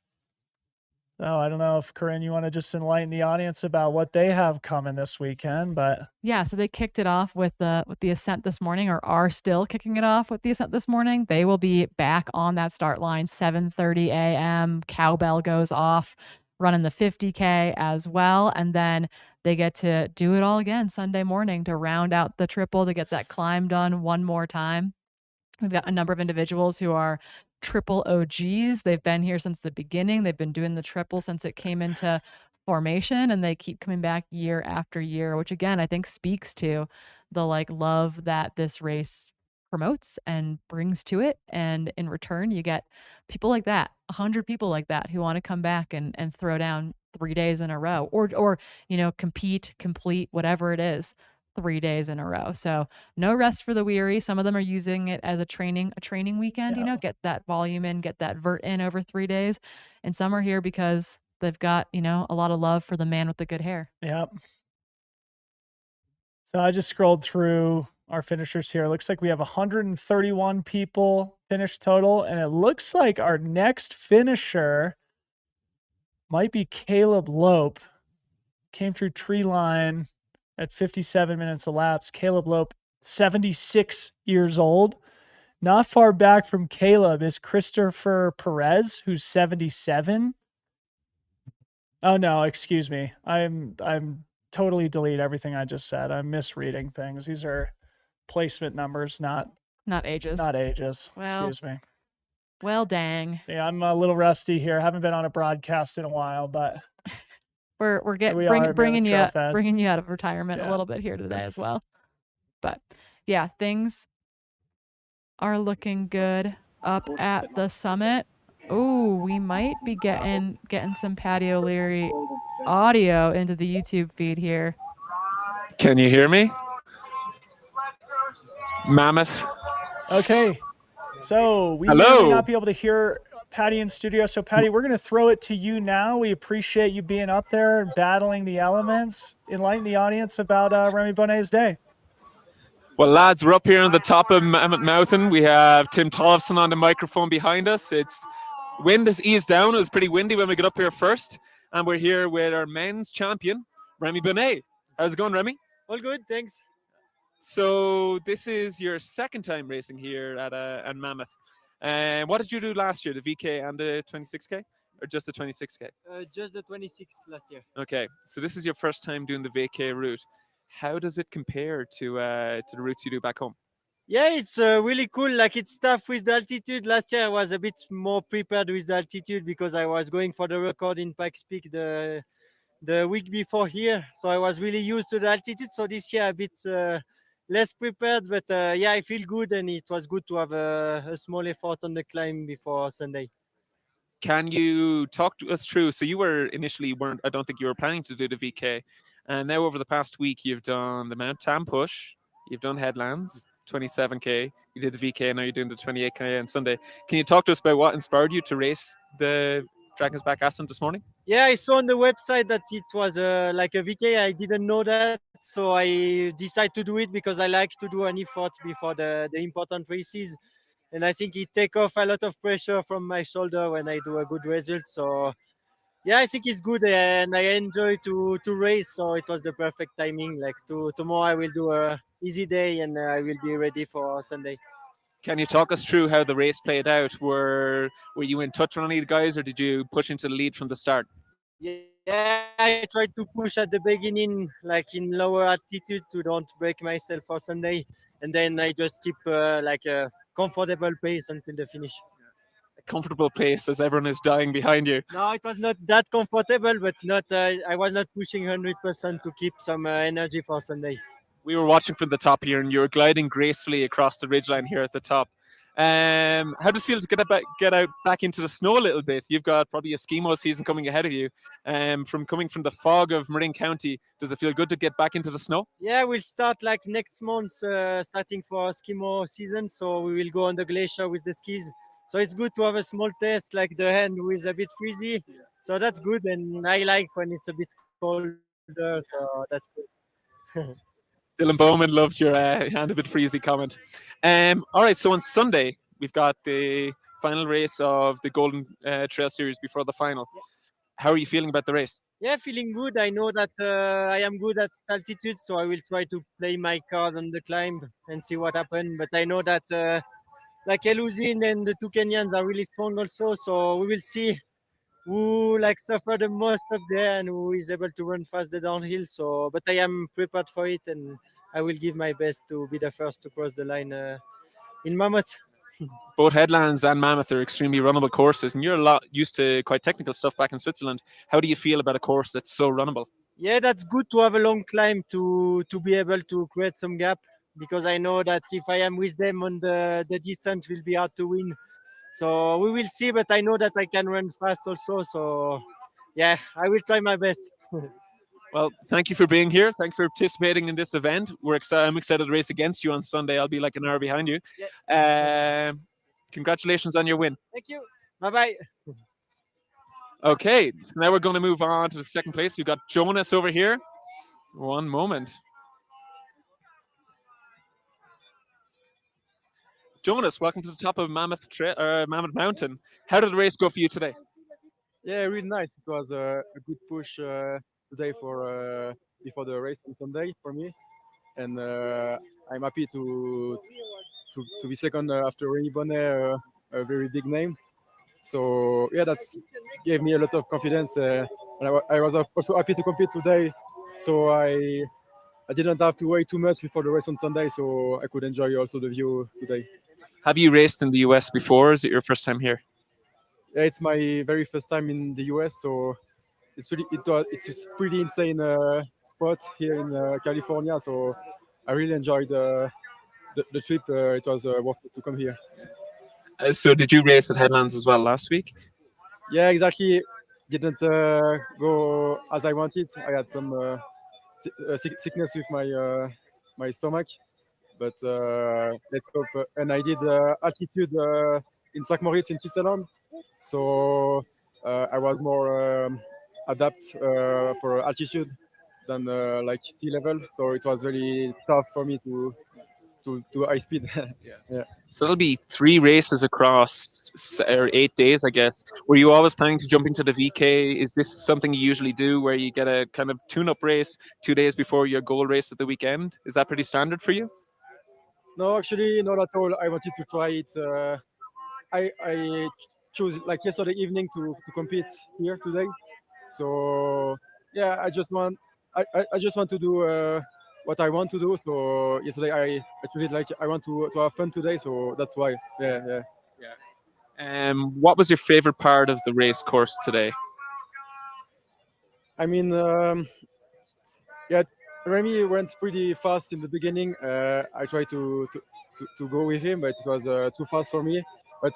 So I don't know if, Corinne, you want to just enlighten the audience about what they have coming this weekend, but Yeah, so they kicked it off with the Ascent this morning, or are still kicking it off with the Ascent this morning. They will be back on that start line 7:30 a.m. Cowbell goes off, running the 50K as well, and then they get to do it all again Sunday morning to round out the triple, to get that climb done one more time. We've got a number of individuals who are triple OGs. They've been here since the beginning. They've been doing the triple since it came into formation, and they keep coming back year after year, which again, I think speaks to the love that this race promotes and brings to it. And in return, you get people like that, 100 people like that, who want to come back and throw down 3 days in a row, or compete, complete, whatever it is, 3 days in a row. So no rest for the weary. Some of them are using it as a training weekend, Yeah. get that volume in, get that vert in over 3 days. And some are here because they've got, a lot of love for the man with the good hair. Yep. So I just scrolled through our finishers here. It looks like we have 131 people finished total, and it looks like our next finisher might be Caleb Lope. Came through tree line at 57 minutes elapsed. Caleb Lope, 76 years old. Not far back from Caleb is Christopher Perez, who's 77. Oh no, excuse me. I'm totally delete everything I just said. I'm misreading things. These are placement numbers, not ages. Not ages. Well, Excuse me. Well, dang. Yeah, I'm a little rusty here. Haven't been on a broadcast in a while, but we're bringing you out of retirement a little bit here today as well. But yeah, things are looking good up at the summit. Oh, we might be getting some Patty O'Leary audio into the YouTube feed here. Can you hear me? Mammoth. Okay. So we may not be able to hear Patty in studio. So Patty, we're going to throw it to you now. We appreciate you being up there and battling the elements. Enlighten the audience about Remy Bonnet's day. Well, lads, we're up here on the top of Mammoth Mountain. We have Tim Tollefson on the microphone behind us. Wind has eased down. It was pretty windy when we got up here first. And we're here with our men's champion, Remy Bonnet. How's it going, Remy? All good, thanks. So this is your second time racing here at Mammoth. What did you do last year, the VK and the 26K? Or just the 26K? Just the 26 last year. Okay, so this is your first time doing the VK route. How does it compare to the routes you do back home? Yeah, it's really cool. Like, it's tough with the altitude. Last year I was a bit more prepared with the altitude because I was going for the record in Pikes Peak the week before here. So I was really used to the altitude. So this year a bit less prepared, but yeah, I feel good, and it was good to have a small effort on the climb before Sunday. Can you talk to us through? So you I don't think you were planning to do the VK. And now over the past week, you've done the Mount Tam Push, you've done Headlands, 27K, you did the VK, now you're doing the 28K on Sunday. Can you talk to us about what inspired you to race the Dragon's Back Ascent this morning? Yeah, I saw on the website that it was like a VK. I didn't know that. So I decided to do it because I like to do an effort before the important races. And I think it takes off a lot of pressure from my shoulder when I do a good result. So yeah, I think it's good, and I enjoy to race. So it was the perfect timing. Like tomorrow I will do a easy day, and I will be ready for Sunday. Can you talk us through how the race played out? Were you in touch with any of the guys, or did you push into the lead from the start? Yeah, I tried to push at the beginning, like in lower altitude, to don't break myself for Sunday, and then I just keep like a comfortable pace until the finish. A comfortable pace as everyone is dying behind you. No, it was not that comfortable, but not. I was not pushing 100% to keep some energy for Sunday. We were watching from the top here, and you were gliding gracefully across the ridgeline here at the top. How does it feel to get out back into the snow a little bit? You've got probably a skimo season coming ahead of you. Coming from the fog of Marin County, does it feel good to get back into the snow? Yeah, we'll start like next month, starting for skimo season. So we will go on the glacier with the skis. So it's good to have a small test, like the hand who is a bit freezy. So that's good, and I like when it's a bit colder. So that's good. Dylan Bowman loved your hand a bit freezy comment. All right, so on Sunday, we've got the final race of the Golden Trail Series before the final. Yeah. How are you feeling about the race? Yeah, feeling good. I know that I am good at altitude, so I will try to play my card on the climb and see what happens. But I know that like Eluzin and the two Kenyans are really strong also, so we will see who like suffer the most up there and who is able to run fast the downhill. So, but I am prepared for it, and I will give my best to be the first to cross the line in Mammoth. Both Headlands and Mammoth are extremely runnable courses, and you're a lot used to quite technical stuff back in Switzerland. How do you feel about a course that's so runnable? Yeah, that's good to have a long climb to be able to create some gap, because I know that if I am with them on the distance, will be hard to win. So we will see, but I know that I can run fast also. So Yeah, I will try my best. Well, thank you for being here. Thank you for participating in this event. I'm excited to race against you on Sunday. I'll be like an hour behind you. Congratulations on your win. Thank you. Bye bye. Okay, so now we're going to move on to the second place. We've got Jonas over here. One moment. Jonas, welcome to the top of Mammoth Mountain. How did the race go for you today? Yeah, really nice. It was a good push today for before the race on Sunday for me, and I'm happy to be second after Rémi Bonnet, a very big name. So yeah, that's gave me a lot of confidence. And I was also happy to compete today. So I didn't have to wait too much before the race on Sunday, so I could enjoy also the view today. Have you raced in the US before? Is it your first time here? Yeah, it's my very first time in the US, so it's a pretty insane spot here in California. So I really enjoyed the trip. It was worth it to come here. So did you race at Headlands as well last week? Yeah, exactly. Didn't go as I wanted. I had some sickness with my stomach, but let's hope. And I did altitude in Saint Moritz in Switzerland, so I was more adapt for altitude than like sea level. So it was very tough for me to high speed. Yeah. So that'll be 3 races across or 8 days, I guess. Were you always planning to jump into the VK? Is this something you usually do where you get a kind of tune-up race 2 days before your goal race at the weekend? Is that pretty standard for you? No, actually, not at all. I wanted to try it. I chose like yesterday evening to compete here today. So yeah, I just want to do what I want to do. So yesterday I chose it like I want to have fun today. So that's why. Yeah. What was your favorite part of the race course today? I mean, yeah, Remy went pretty fast in the beginning. I tried to go with him, but it was too fast for me. But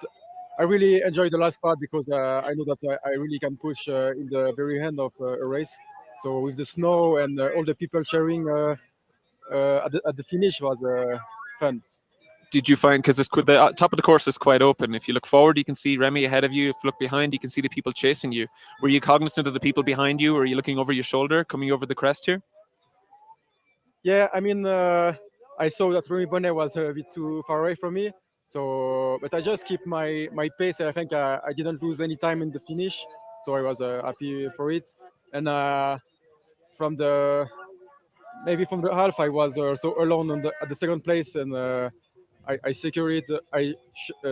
I really enjoyed the last part because I know that I really can push in the very end of a race. So with the snow and all the people cheering at the finish was fun. Did you find, because the top of the course is quite open, if you look forward you can see Remy ahead of you, if you look behind you can see the people chasing you. Were you cognizant of the people behind you, or are you looking over your shoulder coming over the crest here? Yeah, I mean, I saw that Rémi Bonnet was a bit too far away from me. So, but I just keep my pace. I think I didn't lose any time in the finish, so I was happy for it. And from the half, I was so alone at the second place, and I secure it.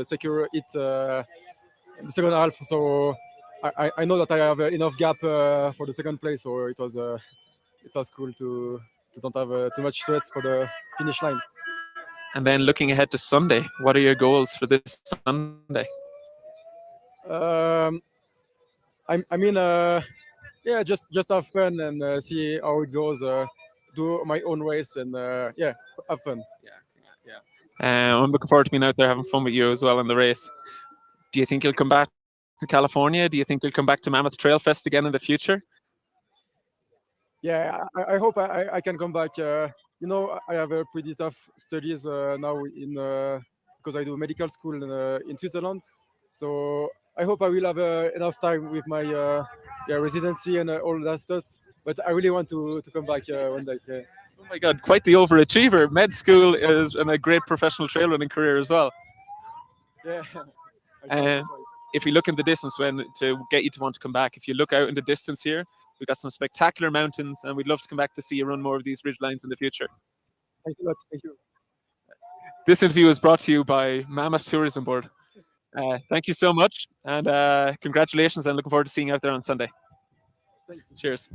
Secure it in the second half. So I know that I have enough gap for the second place. So it was cool to don't have too much stress for the finish line. And then looking ahead to Sunday, what are your goals for this Sunday? I mean, yeah, just have fun and see how it goes. Do my own race and yeah, have fun. I'm looking forward to being out there having fun with you as well in the race. Do you think you'll come back to California? Do you think you'll come back to Mammoth Trail Fest again in the future? Yeah, I hope I can come back. You know, I have a pretty tough studies now because I do medical school in Switzerland. So I hope I will have enough time with my residency and all that stuff. But I really want to come back one day. Yeah. Oh my God, quite the overachiever. Med school is and a great professional trail running career as well. Yeah. If you look in the distance to get you to want to come back, if you look out in the distance here, we've got some spectacular mountains, and we'd love to come back to see you run more of these ridge lines in the future. Thanks a lot. Thank you. This interview is brought to you by Mammoth Tourism Board. Thank you so much, and congratulations, and looking forward to seeing you out there on Sunday. Thanks. Cheers.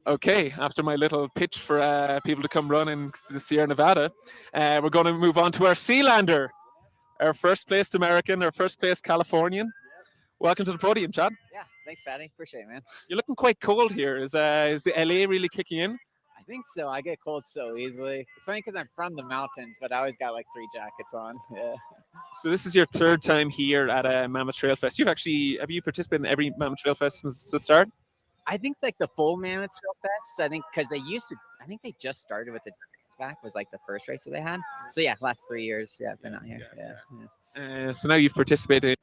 Okay, after my little pitch for people to come run in the Sierra Nevada, we're going to move on to our Sealander, our first placed American, our first placed Californian. Welcome to the podium, Chad. Yeah, thanks, Patty. Appreciate it, man. You're looking quite cold here. Is the LA really kicking in? I think so. I get cold so easily. It's funny because I'm from the mountains, but I always got like 3 jackets on. Yeah. So this is your third time here at a Mammoth Trail Fest. Have you participated in every Mammoth Trail Fest since the start? I think like the full Mammoth Trail Fest. I think because I think they just started with the back was like the first race that they had. So yeah, last 3 years. Yeah, I've been out here. Yeah. So now you've participated.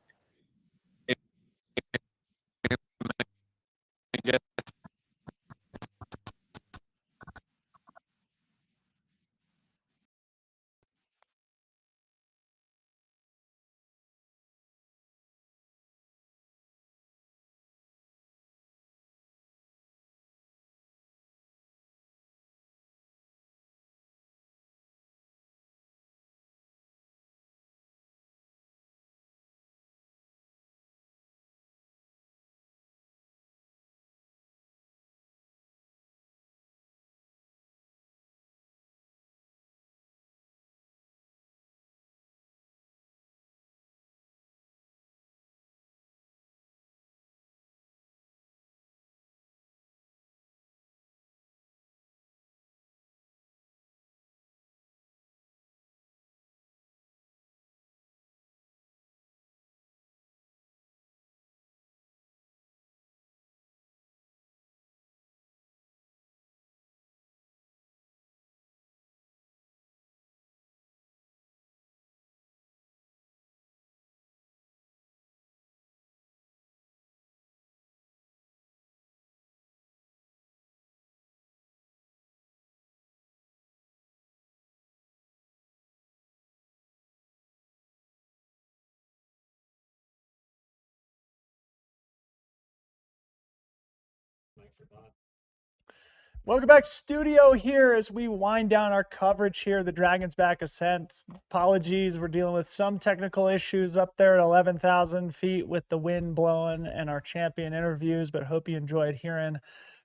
Welcome back to studio here as we wind down our coverage here, the Dragon's Back Ascent. Apologies, we're dealing with some technical issues up there at 11,000 feet with the wind blowing and our champion interviews, but hope you enjoyed hearing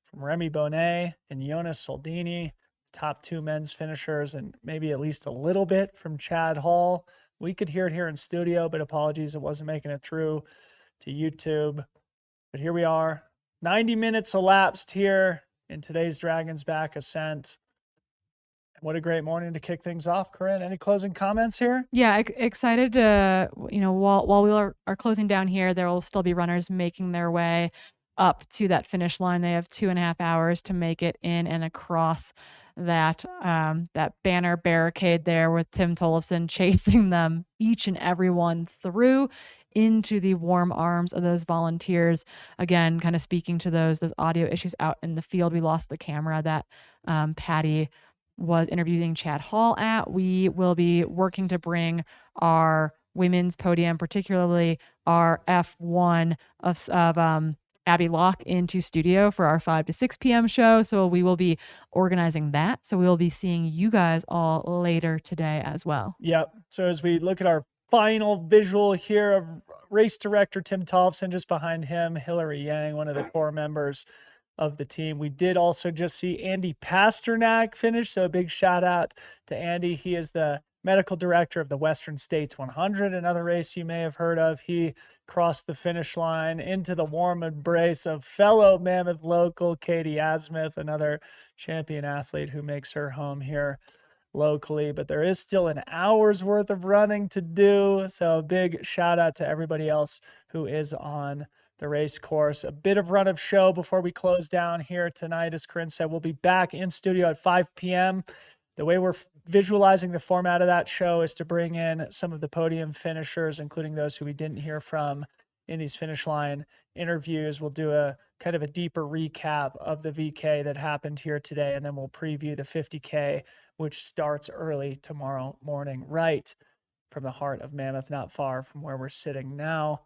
from Remy Bonnet and Jonas Soldini, top 2 men's finishers, and maybe at least a little bit from Chad Hall. We could hear it here in studio, but apologies, it wasn't making it through to YouTube. But here we are, 90 minutes elapsed here in today's Dragon's Back Ascent. What a great morning to kick things off. Corinne, any closing comments here? Yeah, excited to, while we are closing down here, there will still be runners making their way up to that finish line. They have 2.5 hours to make it in and across that banner barricade there with Tim Tollefson chasing them, each and every one through into the warm arms of those volunteers. Again, kind of speaking to those audio issues out in the field. We lost the camera that Patty was interviewing Chad Hall at. We will be working to bring our women's podium, particularly our F1 of Abby Locke, into studio for our 5 to 6 p.m. show. So we will be organizing that. So we will be seeing you guys all later today as well. Yep. So as we look at our final visual here of race director Tim Tollefson, just behind him, Hillary Yang, one of the core members of the team. We did also just see Andy Pasternak finish, so a big shout out to Andy. He is the medical director of the Western States 100, another race you may have heard of. He crossed the finish line into the warm embrace of fellow Mammoth local Katie Asmuth, another champion athlete who makes her home here locally, but there is still an hour's worth of running to do. So a big shout out to everybody else who is on the race course. A bit of run of show before we close down here tonight. As Corinne said, we'll be back in studio at 5 p.m. The way we're visualizing the format of that show is to bring in some of the podium finishers, including those who we didn't hear from in these finish line interviews. We'll do a kind of a deeper recap of the VK that happened here today, and then we'll preview the 50K, which starts early tomorrow morning, right from the heart of Mammoth, not far from where we're sitting now.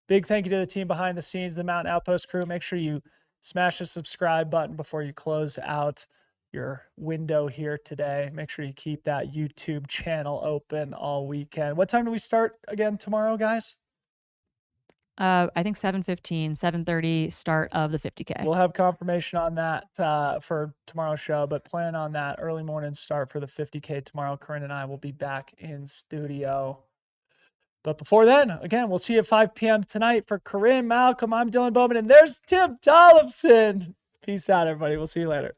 Big thank you to the team behind the scenes, the Mountain Outpost crew. Make sure you smash the subscribe button before you close out your window here today. Make sure you keep that YouTube channel open all weekend. What time do we start again tomorrow, guys? I think 7:15, 7:30 start of the 50K. We'll have confirmation on that for tomorrow's show, but plan on that early morning start for the 50K tomorrow. Corinne and I will be back in studio. But before then, again, we'll see you at 5 p.m. tonight. For Corinne, Malcolm, I'm Dylan Bowman, and there's Tim Tollefson. Peace out, everybody. We'll see you later.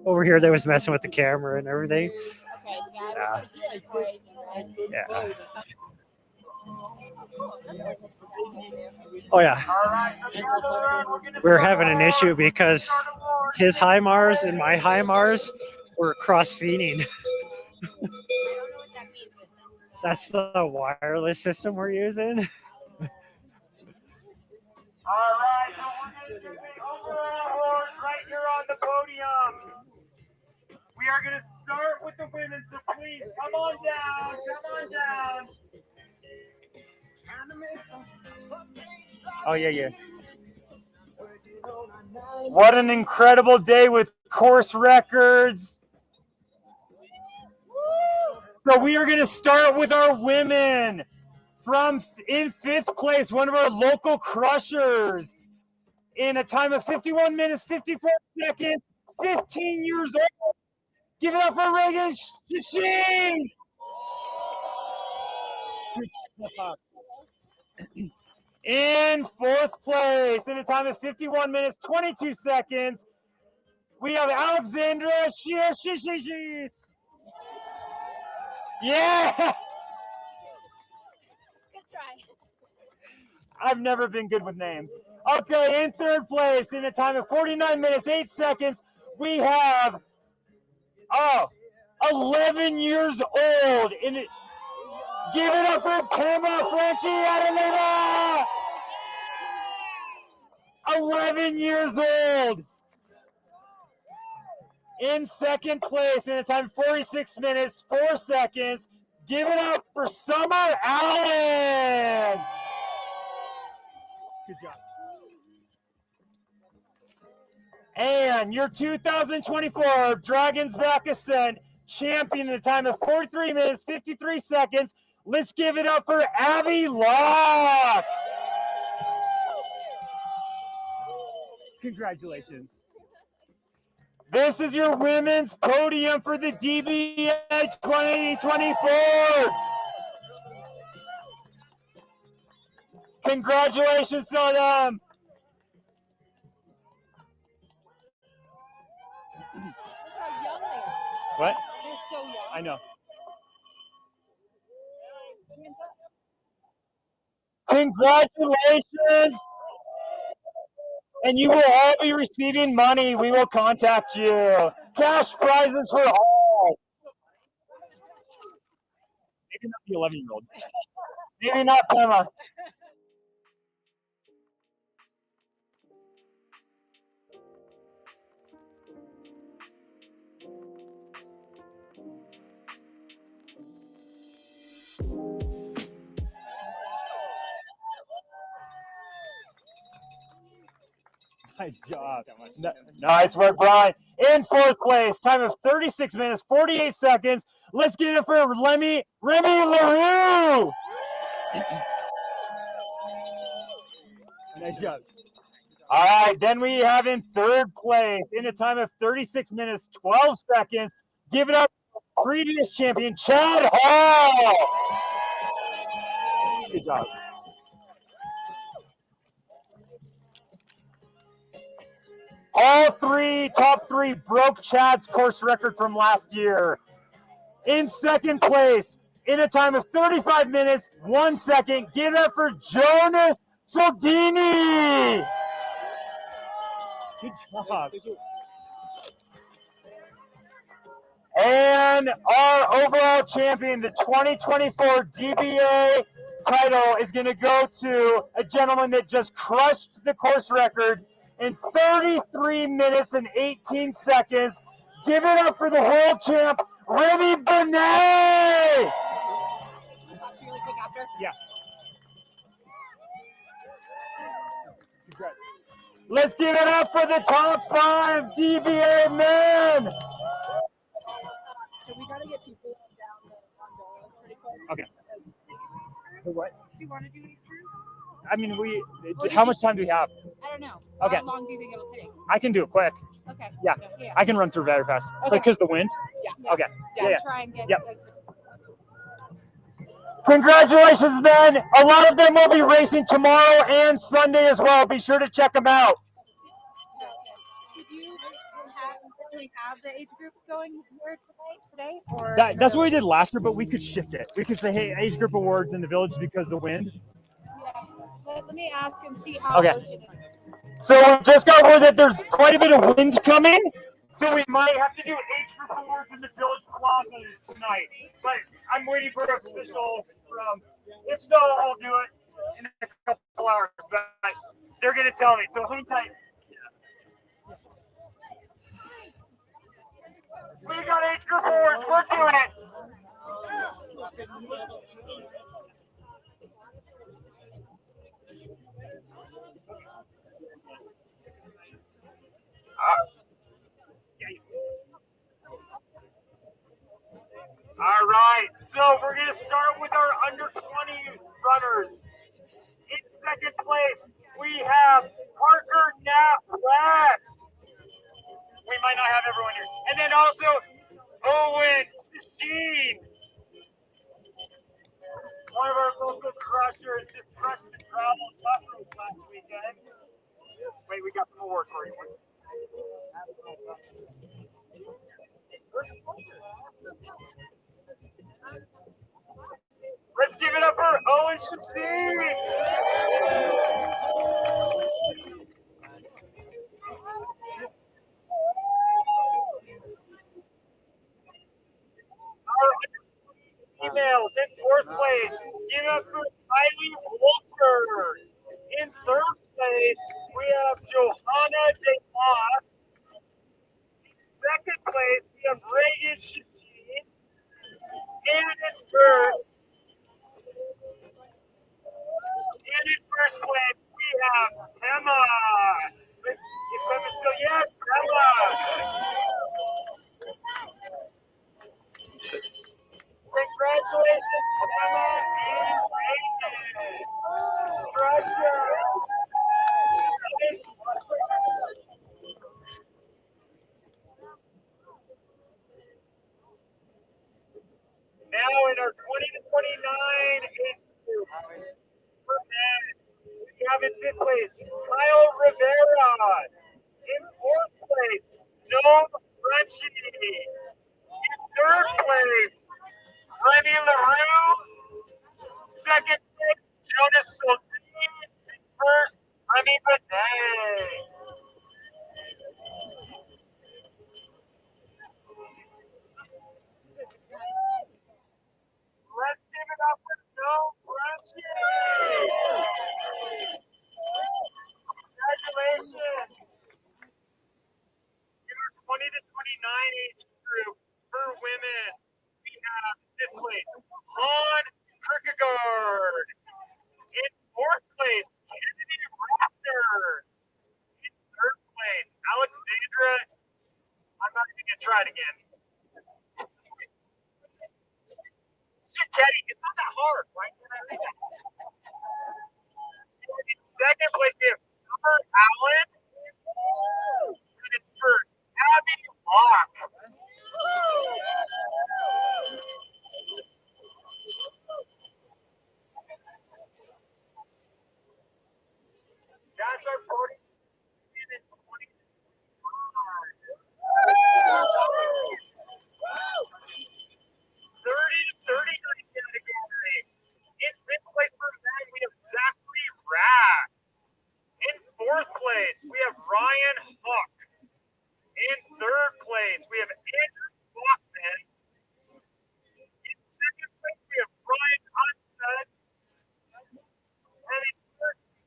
over here that was messing with the camera and everything. Yeah. Yeah. Oh yeah. We're having an issue because his high Mars and my high Mars were cross feeding. That's the wireless system we're using. All right, so we're going to do the overall horse right here on the podium. We are going to start with the women, so please come on down, come on down. Oh yeah. What an incredible day with course records. So we are going to start with our women. From in 5th place, one of our local crushers in a time of 51 minutes, 54 seconds, 15 years old. Give it up for Reagan Shishing. In 4th place, in a time of 51 minutes, 22 seconds, we have Alexandra Shishis. Yeah! Good try. I've never been good with names. Okay, in 3rd place, in a time of 49 minutes, 8 seconds, we have 11 years old. Give it up for Pamela Franchi Adelina! 11 years old. In 2nd place, in a time of 46 minutes, 4 seconds, give it up for Summer Allen! Good job. And your 2024 Dragons Back Ascent champion in a time of 43 minutes, 53 seconds. Let's give it up for Abby Locke. Congratulations. This is your women's podium for the DBA 2024. Congratulations to them. Look how young they are. What? They're so young. I know. Congratulations. And you will all be receiving money. We will contact you. Cash prizes for all. Maybe not the 11-year-old. Maybe not Pema. Nice job. Nice work, Brian. In 4th place, time of 36 minutes, 48 seconds. Let's get it for Remy LaRue. Nice job. All right, then we have in 3rd place, in a time of 36 minutes, 12 seconds. Give it up for previous champion, Chad Hall. Good job. All top three broke Chad's course record from last year. In 2nd place, in a time of 35 minutes, 1 second, give it up for Jonas Soldini. Good job. And our overall champion, the 2024 DBA title, is going to go to a gentleman that just crushed the course record in 33 minutes and 18 seconds. Give it up for the world champ, Remy Benet! Yeah. Let's give it up for the top 5 DBA men! So we gotta get people down the gondola pretty quick. Okay. The what? Do you want to do these crews? I mean, how much time do we have? I don't know. Okay. How long do you think it'll take? I can do it quick. Okay. Yeah. I can run through very fast. Okay. Because the wind? Yeah. Okay. Yeah. Yeah. Try and get. Yep. Congratulations, men. A lot of them will be racing tomorrow and Sunday as well. Be sure to check them out. Did you have currently have the age group going here today, or That's what we did last year, but we could shift it. We could say, hey, age group awards in the village because of the wind. Yeah. Let me ask and see how Okay. urgent it is. So we just got word that there's quite a bit of wind coming, so we might have to do age group awards in the village plaza tonight. But I'm waiting for an official from. If so, I'll do it in a couple hours. But they're gonna tell me. So hang tight. We got age group awards. We're doing it. All right, so we're gonna start with our under 20 runners. In second place, we have Parker Knapp West. We might not have everyone here. And then also Owen Sheen. One of our local crushers just crushed the gravel buffaloes last weekend. Wait, we got some awards for you. Let's give it up for Owen Sheen. Our females in fourth place, give it up for Kylie Walter. In third place, we have Johanna DeMoss. Second place, we have Reagan Sheen. And in first place, we have Emma. If Emma's still, yes, Emma. Congratulations, Emma and Reagan. Pressure. Now in our 20 to 29 age group, for men, we have in fifth place Kyle Rivera. In fourth place, Noam Frenchie. In third place, Remy LaRue. Second place, Jonas Soldini. And first, Remy Benet. Let's give it up for Noam Frenchie. Congratulations. In our 20 to 29 age group for women, we have fifth place, Han Kierkegaard. In fourth place, Kennedy Raptor. In third place, Alexandra. I'm not even going to try it again. Getty, it's not that hard, right? Second place, we have Summer Allen. And it's for Abby Locke. That's our 40 and 20. 30 to 39 category. In fifth place for men, we have Zachary Rack. In fourth place, we have Ryan Hook. In third place, we have Andrew Bachman. In second place, we have Brian Hudson. And in third place,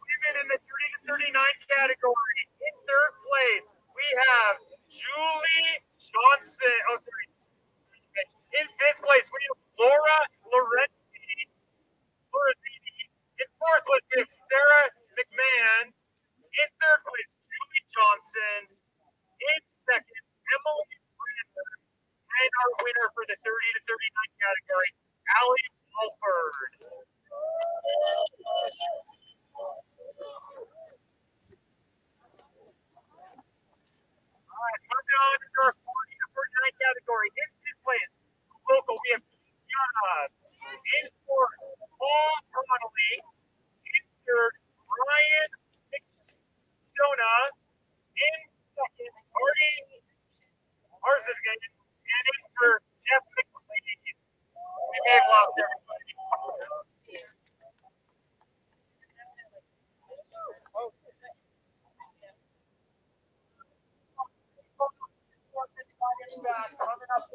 Women in the 30 to 39 category. flops, everybody. Coming up.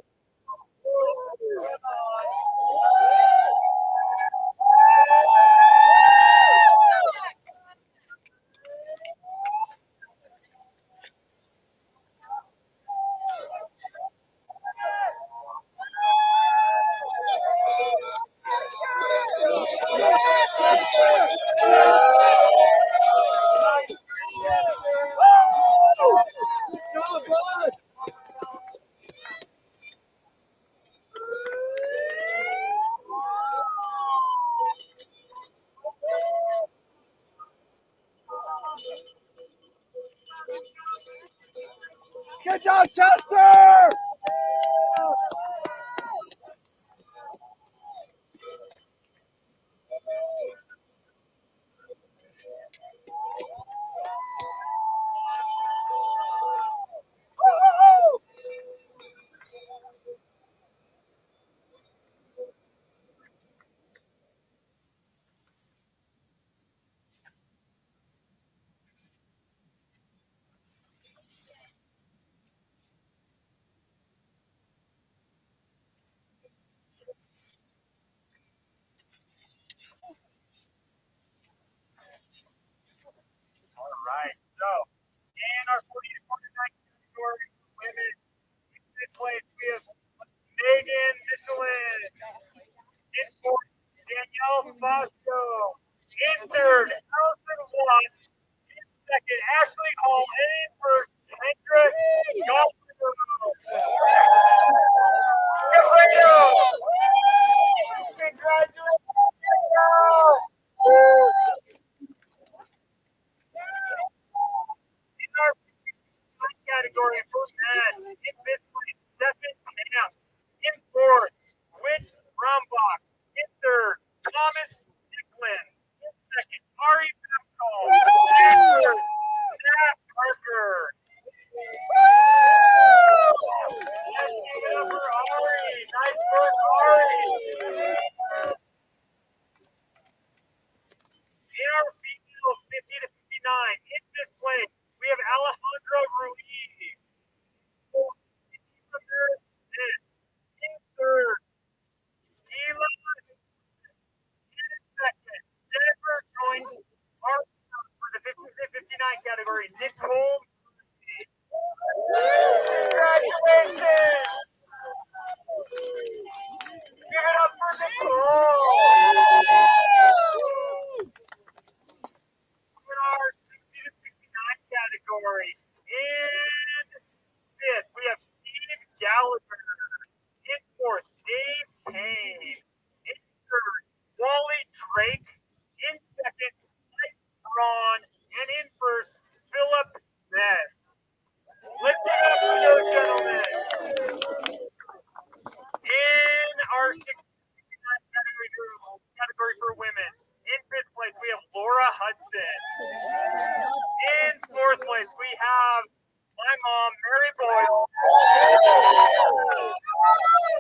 Good job, Chester! All right. So, in our 40 to 49 category women, in fifth place we have Megan Michelin. In fourth, Danielle Fosco. In third, Allison Watts. In second, Ashley Hall. And in first, Kendra Goffman. Congratulations! In our category for men, in fifth place, Stephen Camp. In fourth, Witch Rumbach. In third, Thomas Dicklin. In second, Ari Bechtel. In first, Zach Parker. Let's give it up for Ari. Nice work, Ari. In our females 50 to 59, in fifth place, we have Alejandro Ruiz. In third, Gila. In second, Jennifer joins our for the 50 to 59 category, Nicole. Congratulations! Give it up for Nicole! In our 60 to 69 category, and fifth, we have Steve Gallagher. In fourth, Dave Payne. In third, Wally Drake. In second, Mike Braun. And in first, Philip Smith. Let's give it up for those gentlemen. In our 60 category for women, in fifth place, we have Laura Hudson. In fourth place, we have my mom, Mary Boyle.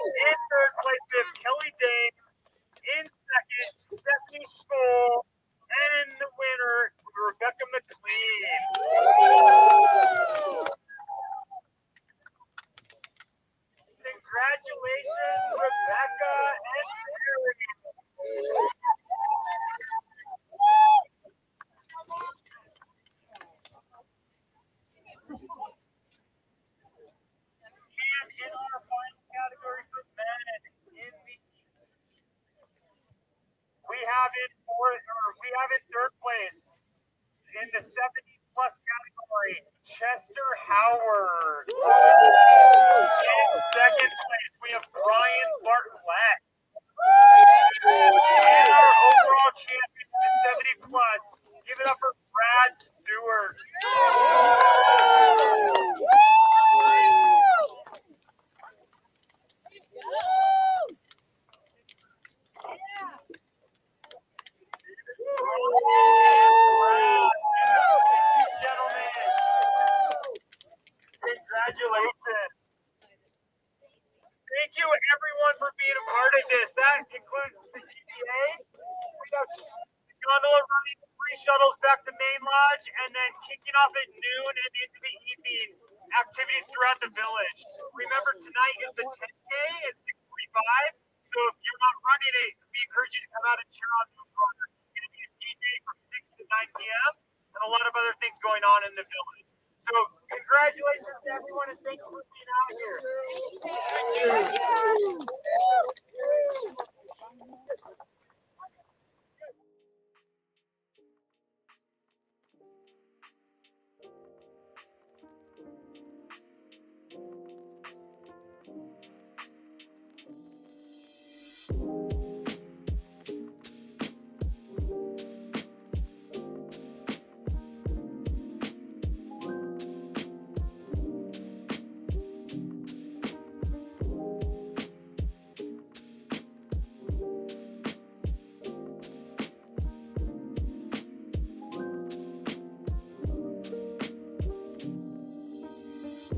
In third place, we have Kelly Dane. In second, Stephanie Scholl. And in the winner, Rebecca McLean. Congratulations, Rebecca and Mary. And in our final category for men, we have in third place in the 70 plus category, Chester Howard. In second place, we have Brian Bartlett. celebrate this, that concludes the GPA. We have gondola running, 3 shuttles back to Main Lodge, and then kicking off at noon and into the evening activities throughout the village. Remember, tonight is the 10K at 6:45. So if you're not running it, we encourage you to come out and cheer on the runner. It's going to be a DJ from 6 to 9 p.m. and a lot of other things going on in the village. So congratulations to everyone and thank you for being out here. Thank you.